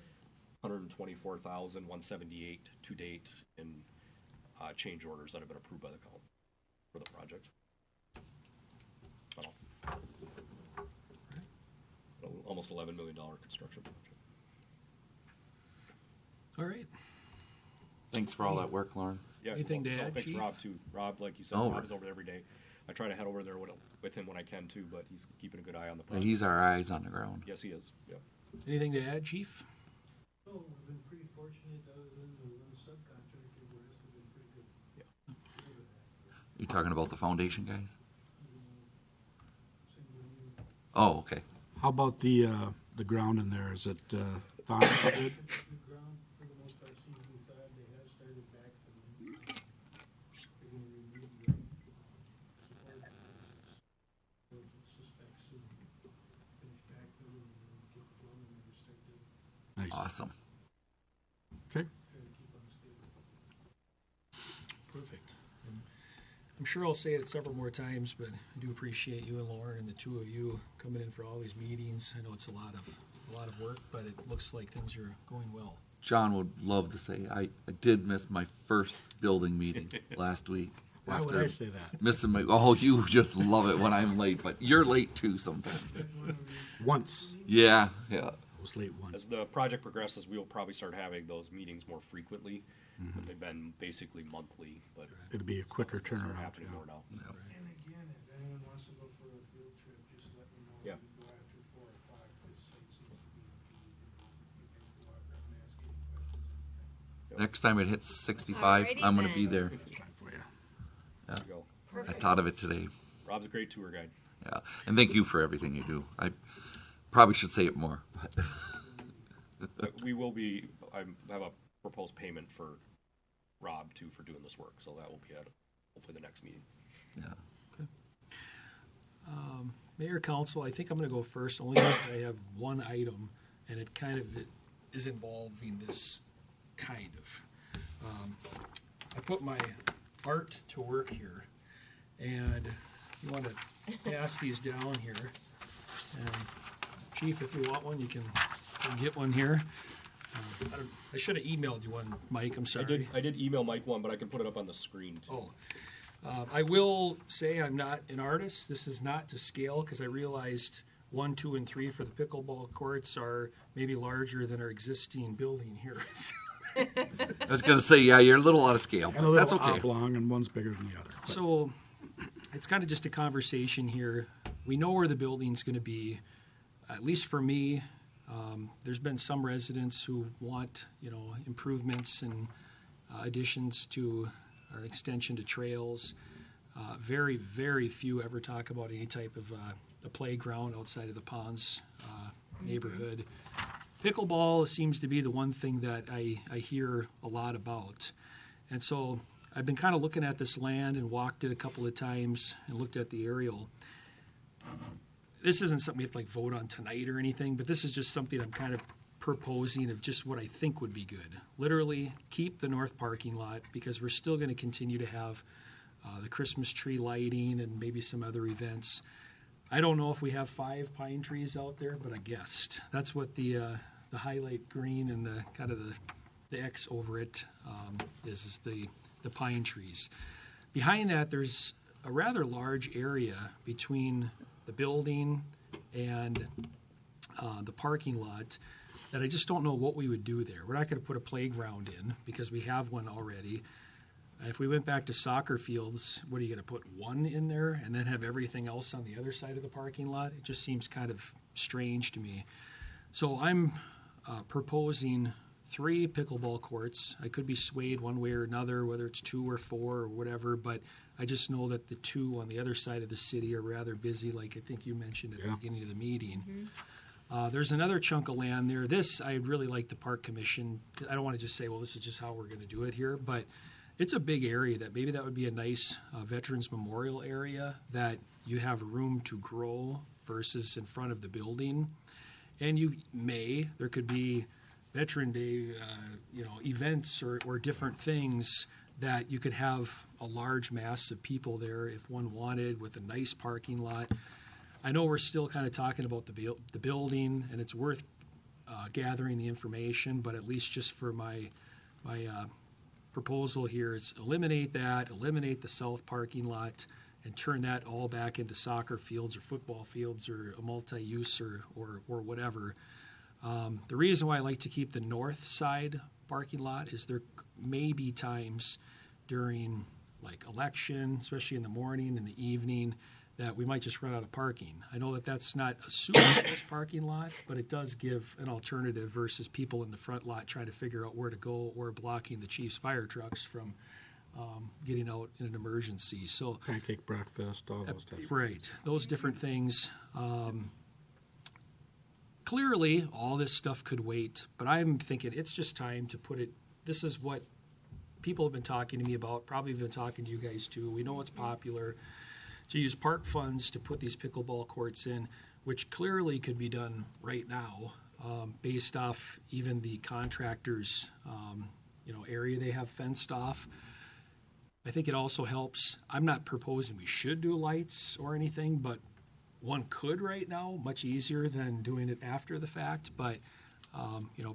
124,178 to date in change orders that have been approved by the council for the project. Almost $11 million construction project. All right. Thanks for all that work, Lauren. Yeah. Anything to add, thanks, Chief? Rob, too. Rob, like you said, Oh, Rob is over there every day. I try to head over there with him when I can, too, but he's keeping a good eye on the project. He's our eyes on the ground. Yes, he is. Yeah. Anything to add, Chief? Oh, we've been pretty fortunate, other than the one subcontractor, the rest have been pretty good. You talking about the foundation guys? Same with you. Oh, okay. How about the ground in there? Is it fine? Good? The ground, for the most part, seems to be thawed. They have started back from they're gonna remove the support, suspect soon. Finish backfill and then get the plumbing and start to Nice. Awesome. Okay. try to keep on schedule. Perfect. I'm sure I'll say it several more times, but I do appreciate you and Lauren and the two of you coming in for all these meetings. I know it's a lot of work, but it looks like things are going well. John would love to say I did miss my first building meeting last week. Why would I say that? Missing my you just love it when I'm late, but you're late too sometimes. Once. Yeah. I was late once. As the project progresses, we will probably start having those meetings more frequently. They've been basically monthly, but It'd be a quicker it's starting turnaround. happening more now. And again, if anyone wants to go for a field trip, just let me know. Yeah. We can go after 4 o'clock, this site seems to be okay. You can go out there and ask any questions. Next time it hits 65, Alrighty I'm going to be then. there. For you. There you go. I thought of it today. Rob's a great tour guide. Yeah. And thank you for everything you do. I probably should say it more. We will be, I have a proposed payment for Rob too for doing this work, so that will be at hopefully the next meeting. Yeah. Mayor, council, I think I'm going to go first, only because I have one item, and it kind of is involving this kind of. I put my art to work here, and you want to pass these down here. And Chief, if you want one, you can get one here. I should have emailed you one, Mike. I'm sorry. I did email Mike one, but I can put it up on the screen too. Oh. I will say I'm not an artist. This is not to scale because I realized 1, 2, and 3 for the pickleball courts are maybe larger than our existing building here. I was going to say, yeah, you're a little out of scale. And a That's little okay. oblong, and one's bigger than the other. But So it's kind of just a conversation here. We know where the building's going to be, at least for me. There's been some residents who want, improvements and additions to or extension to trails. Very, very few ever talk about any type of a playground outside of the ponds neighborhood. Pickleball seems to be the one thing that I hear a lot about. And so I've been kind of looking at this land and walked it a couple of times and looked at the aerial. This isn't something we have to vote on tonight or anything, but this is just something I'm kind of proposing of just what I think would be good. Literally, keep the north parking lot because we're still going to continue to have the Christmas tree lighting and maybe some other events. I don't know if we have 5 pine trees out there, but I guessed. That's what the highlight green and the kind of the X over it is the pine trees. Behind that, there's a rather large area between the building and the parking lot that I just don't know what we would do there. We're not going to put a playground in because we have one already. If we went back to soccer fields, what are you going to put one in there and then have everything else on the other side of the parking lot? It just seems kind of strange to me. So I'm proposing 3 pickleball courts. I could be swayed one way or another, whether it's 2 or 4 or whatever, but I just know that the 2 on the other side of the city are rather busy, like I think you mentioned at the beginning of the meeting. There's another chunk of land there. This, I really like the Park Commission. I don't want to just say, well, this is just how we're going to do it here, but it's a big area that maybe that would be a nice Veterans Memorial area that you have room to grow versus in front of the building. And there could be Veteran Day, events or different things that you could have a large mass of people there if one wanted with a nice parking lot. I know we're still kind of talking about the building, and it's worth gathering the information, but at least just for my proposal here is eliminate the south parking lot, and turn that all back into soccer fields or football fields or a multi-use or whatever. The reason why I like to keep the north side parking lot is there may be times during election, especially in the morning and the evening, that we might just run out of parking. I know that that's not a super close parking lot, but it does give an alternative versus people in the front lot trying to figure out where to go or blocking the chief's fire trucks from getting out in an emergency. So pancake breakfast, all those types. Right, those different things. Clearly, all this stuff could wait, but I'm thinking it's just time to put it. This is what people have been talking to me about, probably been talking to you guys too. We know it's popular to use park funds to put these pickleball courts in, which clearly could be done right now, based off even the contractors' area they have fenced off. I think it also helps. I'm not proposing we should do lights or anything, but one could right now, much easier than doing it after the fact. But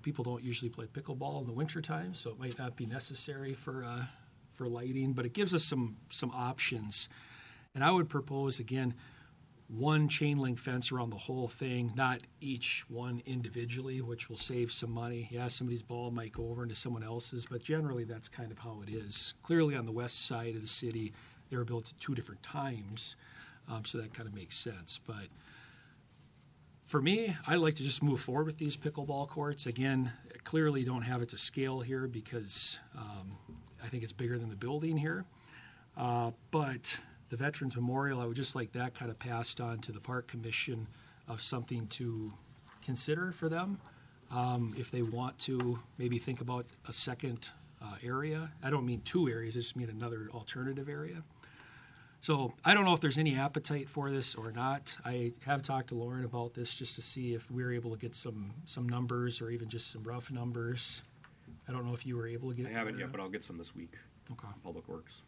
people don't usually play pickleball in the wintertime, so it might not be necessary for lighting. But it gives us some options. And I would propose, again, one chain link fence around the whole thing, not each one individually, which will save some money. Yeah, somebody's ball might go over into someone else's, but generally that's kind of how it is. Clearly on the west side of the city, they were built at 2 different times, so that kind of makes sense. But for me, I like to just move forward with these pickleball courts. Again, clearly don't have it to scale here because I think it's bigger than the building here. But the Veterans Memorial, I would just like that kind of passed on to the Park Commission of something to consider for them. If they want to maybe think about a second area. I don't mean 2 areas, I just mean another alternative area. So I don't know if there's any appetite for this or not. I have talked to Lauren about this just to see if we're able to get some numbers or even just some rough numbers. I don't know if you were able to get. I haven't yet, but I'll get some this week. Okay. Public Works.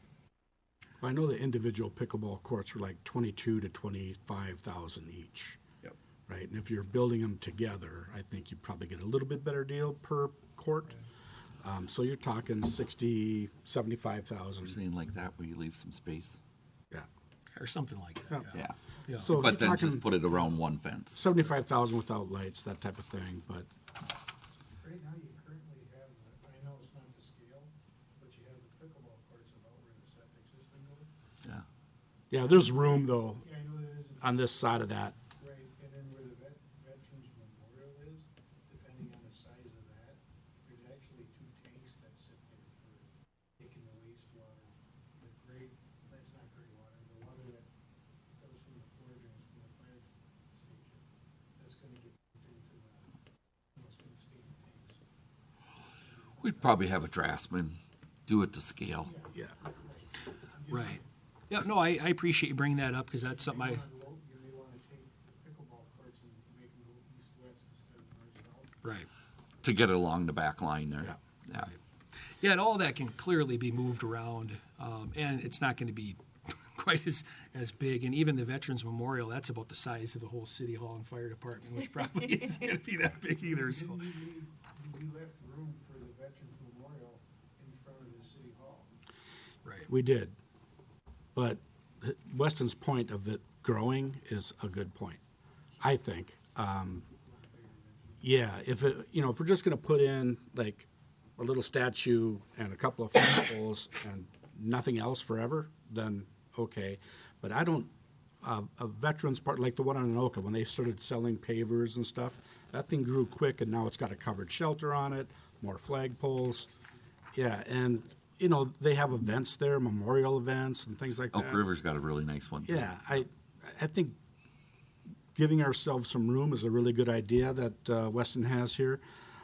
I know the individual pickleball courts are like 22 to 25,000 each. Yep. Right, and if you're building them together, I think you probably get a little bit better deal per court. So you're talking 60, 75,000. Something like that where you leave some space. Yeah. or something like that. Yeah. Yeah. So But you're then talking just put it around one fence. 75,000 without lights, that type of thing, but Right now, you currently have, I know it's not the scale, but you have the pickleball courts about where the septic system goes. Yeah. yeah, there's room though Yeah, I know there is. on this side of that. Right, and then where the Veterans Memorial is, depending on the size of that, there's actually 2 tanks that sit there for taking the wastewater, the gray, that's not gray water, the water that goes from the floor drains from the fire station. That's gonna get pumped into the, it's gonna stay in tanks. We'd probably have a draftsman do it to scale. Yeah. Right. Yeah, no, I appreciate you bringing that up because that's something I, You may wanna take the pickleball courts and make them go east-west instead of north-south. right. To get it along the back line there. Yeah. Yeah, and all that can clearly be moved around, and it's not going to be quite as big. And even the Veterans Memorial, that's about the size of the whole City Hall and Fire Department, which probably isn't going to be that big either. So, We left room for the Veterans Memorial in front of the City Hall. right. We did. But Weston's point of it growing is a good point, I think. Yeah, if it, if we're just gonna put in like a little statue and a couple of flagpoles and nothing else forever, then okay. But I don't, a veterans part, like the one on Anoka, when they started selling pavers and stuff, that thing grew quick and now it's got a covered shelter on it, more flagpoles. Yeah, and, they have events there, memorial events and things like that. Elk River's got a really nice one too. Yeah, I think giving ourselves some room is a really good idea that Weston has here.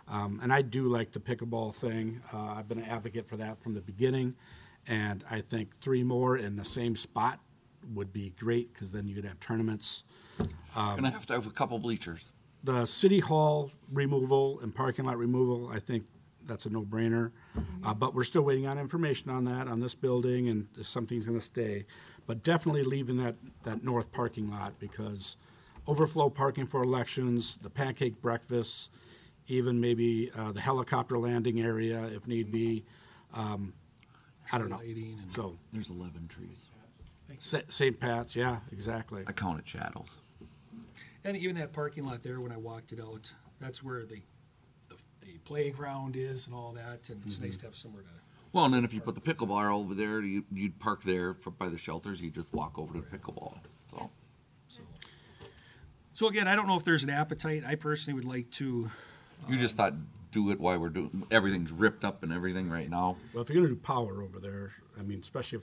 And I do like the pickleball thing. I've been an advocate for that from the beginning. And I think 3 more in the same spot would be great because then you could have tournaments. Gonna have to have a couple bleachers. The city hall removal and parking lot removal, I think that's a no-brainer. But we're still waiting on information on that, on this building, and if something's gonna stay. But definitely leaving that north parking lot because overflow parking for elections, the pancake breakfasts, even maybe the helicopter landing area if need be. I don't know. Lighting and- So, There's 11 trees. St. Pat's, yeah, exactly. I counted shadows. And even that parking lot there, when I walked it out, that's where the playground is and all that, and it's nice to have somewhere to. Well, and then if you put the pickleball over there, you'd park there by the shelters. You just walk over to the pickleball. So again, I don't know if there's an appetite. I personally would like to. You just thought do it while we're doing everything's ripped up and everything right now. Well, if you're gonna do power over there, I mean, especially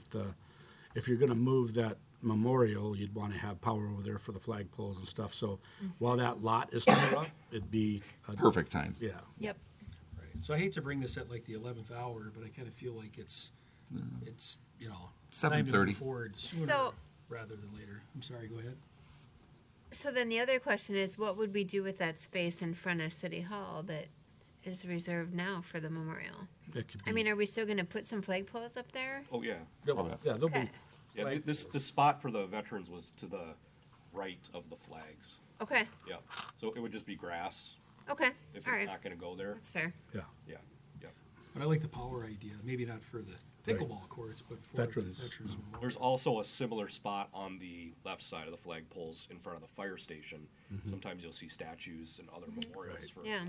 if you're gonna move that memorial, you'd want to have power over there for the flagpoles and stuff. So while that lot is still up, it'd be a Perfect time. Yeah. Yep. Right. So I hate to bring this at like the 11th hour, but I kind of feel like it's time to 7:30. move forward sooner So- rather than later. I'm sorry. Go ahead. So then the other question is, what would we do with that space in front of City Hall that is reserved now for the memorial? It could I mean, are we still gonna put some flagpoles up there? Oh, yeah. Yeah, there'll be Okay. Yeah, this spot for the veterans was to the right of the flags. Okay, Yeah, so it would just be grass okay, if all it's right, not gonna go there. that's fair. Yeah. Yeah, yeah. But I like the power idea. Maybe not for the pickleball courts, but for Veterans. the veterans. Memorial. There's also a similar spot on the left side of the flagpoles in front of the fire station. Sometimes you'll see statues and other memorials for Yeah.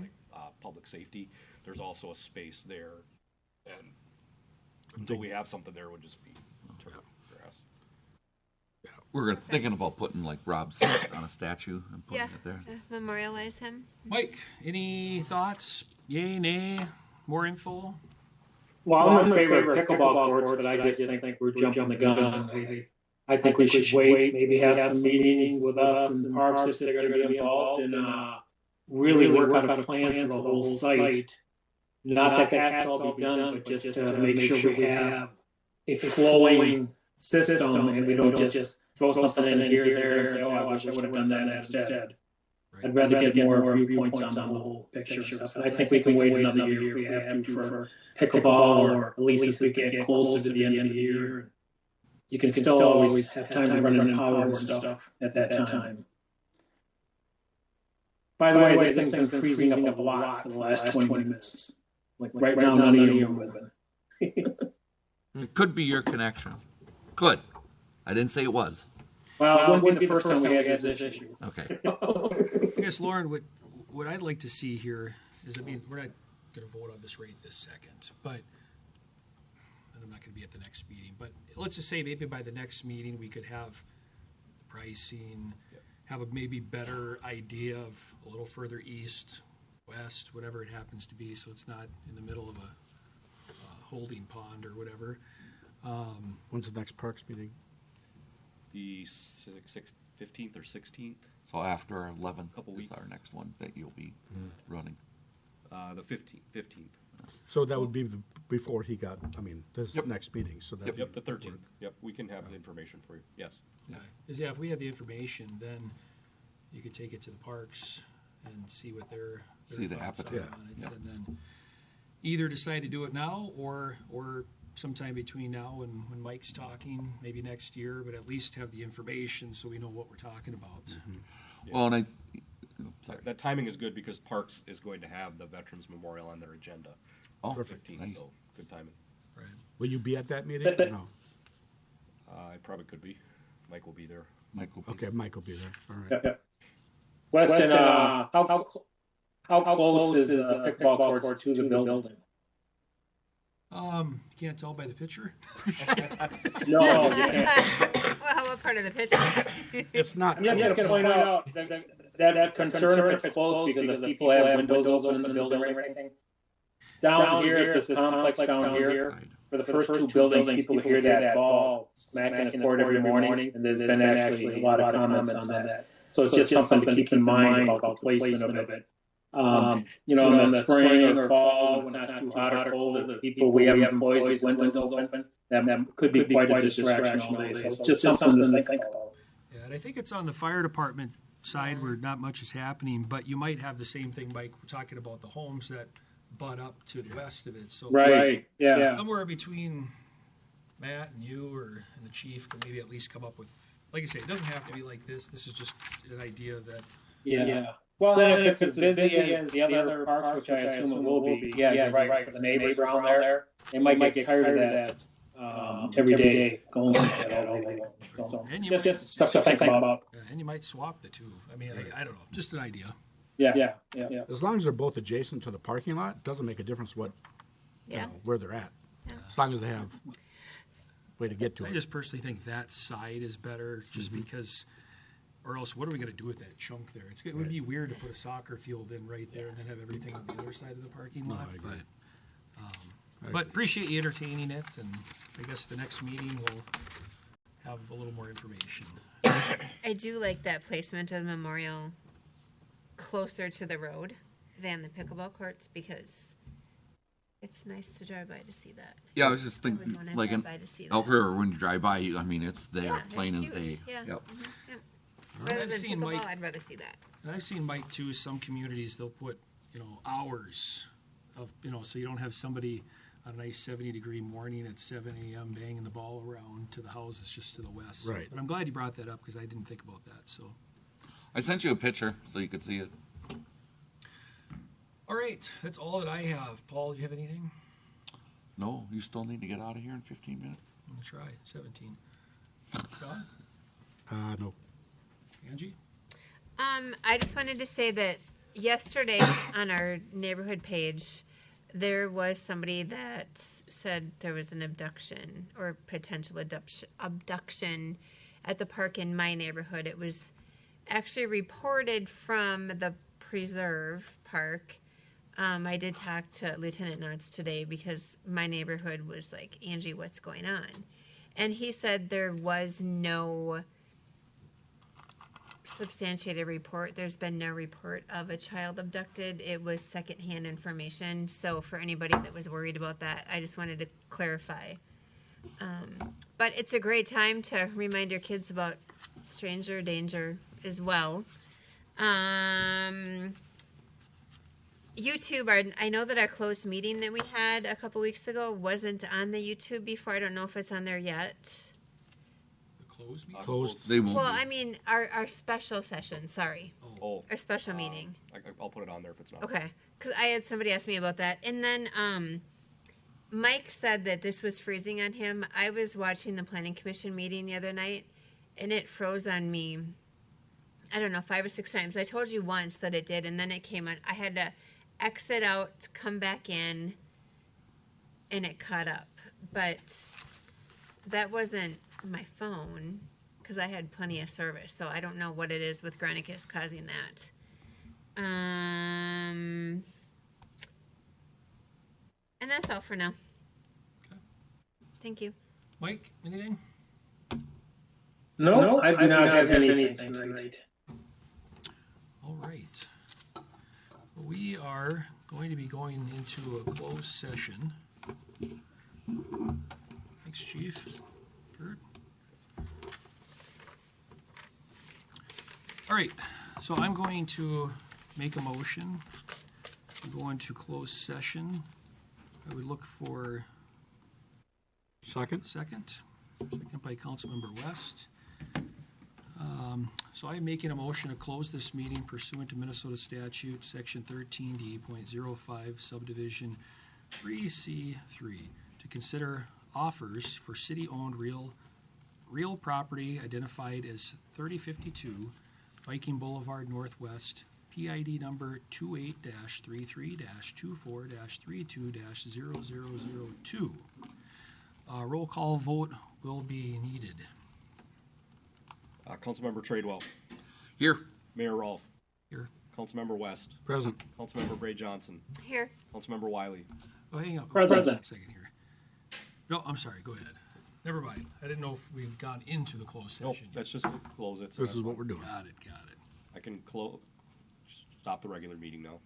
public safety. There's also a space there, and until we have something there, it would just be turf grass. We're thinking about putting like Rob Smith on a statue and putting Yeah, it there. memorialize him. Mike, any thoughts? Yay, nay? More info? Well, I'm in favor of pickleball courts, but I just think we're jumping the gun. I think we should wait, maybe have some meetings with us and parks if they're gonna be involved and, really work out a plan for the whole site. Not that that has to all be done, but just to make sure we have a flowing system and we don't just throw something in here, there, and say, oh, I wish I would have done that instead. I'd rather get more viewpoints on the whole picture and stuff. And I think we can wait another year if we have to for pickleball, or at least if we get closer to the end of the year. You can still always have time to run in power and stuff at that time. By the way, this thing's been freezing up a lot for the last 20 minutes. Like right now, none of you are living. It could be your connection. Could. I didn't say it was. Well, it wouldn't be the first time we had this issue. Okay. I guess, Lauren, what I'd like to see here is, I mean, we're not going to vote on this right this second, but, and I'm not going to be at the next meeting, but let's just say maybe by the next meeting, we could have the pricing, have a maybe better idea of a little further east, west, whatever it happens to be, so it's not in the middle of a holding pond or whatever. When's the next Parks meeting? The 15th or 16th, So after our 11th Couple is weeks. our next one that you'll be running. the 15th. So that would be before he got, I mean, this Yep. next meeting, so that. Yep, the 13th. Yep, we can have the information for you. Yes. Because, yeah, if we have the information, then you could take it to the parks and see what their See the thoughts appetite. are on it, Yeah. and then either decide to do it now or sometime between now and when Mike's talking, maybe next year, but at least have the information so we know what we're talking about. Well, and sorry. That timing is good because Parks is going to have the Veterans Memorial on their agenda. Oh, 15th, nice. so good timing. Right. Will you be at that meeting? Or no? I probably could be. Mike will be there. Mike will be. Okay, Mike will be there. All right. Yep. Weston, how close is the pickleball court to the building? You can't tell by the picture? No, you can't. Well, what part of the picture? It's not. I'm just gonna point out that concern if it's close because if people have windows open in the building or anything. Down here, if this complex down here, for the first two buildings, people hear that ball smacking the court every morning, and there's been actually a lot of comments on that. So it's just something to keep in mind about the placement of it. You know, in the spring or fall, when it's not too hot or cold, the people, we have employees with windows open, that could be quite a distraction all day. So it's just something to think about. Yeah, and I think it's on the fire department side where not much is happening, but you might have the same thing, Mike, we're talking about the homes that butt up to the west of it, so. Right, yeah. Somewhere between Matt and you and the chief can maybe at least come up with, like I say, it doesn't have to be like this is just an idea that. Yeah. Well, then if it's as busy as the other parks, which I assume it will be, yeah, you're right, for the neighbors around there, they might get tired of that, every day going like that all day long. So, And you just might- stuff to think about. And you might swap the two, I mean, I don't know, just an idea. Yeah. As long as they're both adjacent to the parking lot, it doesn't make a difference what, Yeah. where they're at. As long as they have way to get to I it. just personally think that side is better, just because, or else what are we gonna do with that chunk there? It would be weird to put a soccer field in right there and then have everything on the other side of the parking lot, I agree. but appreciate you entertaining it, and I guess the next meeting will have a little more information. I do like that placement of the memorial closer to the road than the pickleball courts because it's nice to drive by to see that. Yeah, I was just I would thinking, wanna like drive in by to see Elk that. River, when you drive by, I mean, it's there, Yeah, plain it's as huge. day. Yeah. Yep. Yep. I've Rather than seen pickleball, Mike- I'd rather see that. And I've seen, Mike, too, some communities, they'll put, hours of, so you don't have somebody on a nice 70-degree morning at 7 a.m. banging the ball around to the houses just to the west. So- Right. But I'm glad you brought that up, because I didn't think about that, so. I sent you a picture so you could see it. All right, that's all that I have. Paul, do you have anything? No, you still need to get out of here in 15 minutes. I'm gonna try, 17. John? No. Angie? I just wanted to say that yesterday on our neighborhood page, there was somebody that said there was an abduction or potential abduction at the park in my neighborhood. It was actually reported from the preserve park. I did talk to Lieutenant Knotts today because my neighborhood was like, Angie, what's going on? And he said there was no substantiated report. There's been no report of a child abducted. It was secondhand information. So for anybody that was worried about that, I just wanted to clarify. But it's a great time to remind your kids about stranger danger as well. YouTube, I know that our closed meeting that we had a couple weeks ago wasn't on the YouTube before. I don't know if it's on there yet. The closed meeting? Closed. They won't Well, be. I mean, our special session, sorry. Oh, Our special meeting. I'll put it on there if it's not. Okay, because I had somebody ask me about that. And then Mike said that this was freezing on him. I was watching the planning commission meeting the other night, and it froze on me. I don't know, 5 or 6 times. I told you once that it did, and then it came on. I had to exit out, come back in, and it caught up. But that wasn't my phone, because I had plenty of service. So I don't know what it is with Granicus causing that. And that's all for now. Okay. Thank you. Mike, anything? No, I do not have anything tonight. All right. We are going to be going into a closed session. Thanks, Chief. Kurt. All right, so I'm going to make a motion to go into closed session. I would look for Second? second by Councilmember West. So I'm making a motion to close this meeting pursuant to Minnesota statute, section 13D.05, subdivision 3C3, to consider offers for city-owned real property identified as 3052 Viking Boulevard Northwest, PID number 28-33-24-32-0002. Roll call vote will be needed. Councilmember Tradewell. Here. Mayor Rolfe. Here. Councilmember West. Present. Councilmember Bray Johnson. Here. Councilmember Wiley. Oh, hang on. Present. Wait a second here. No, I'm sorry. Go ahead. Never mind. I didn't know if we've gone into the closed Nope, session. that's just to close it. so This is that's what fine. we're doing. Got it. I can stop the regular meeting now.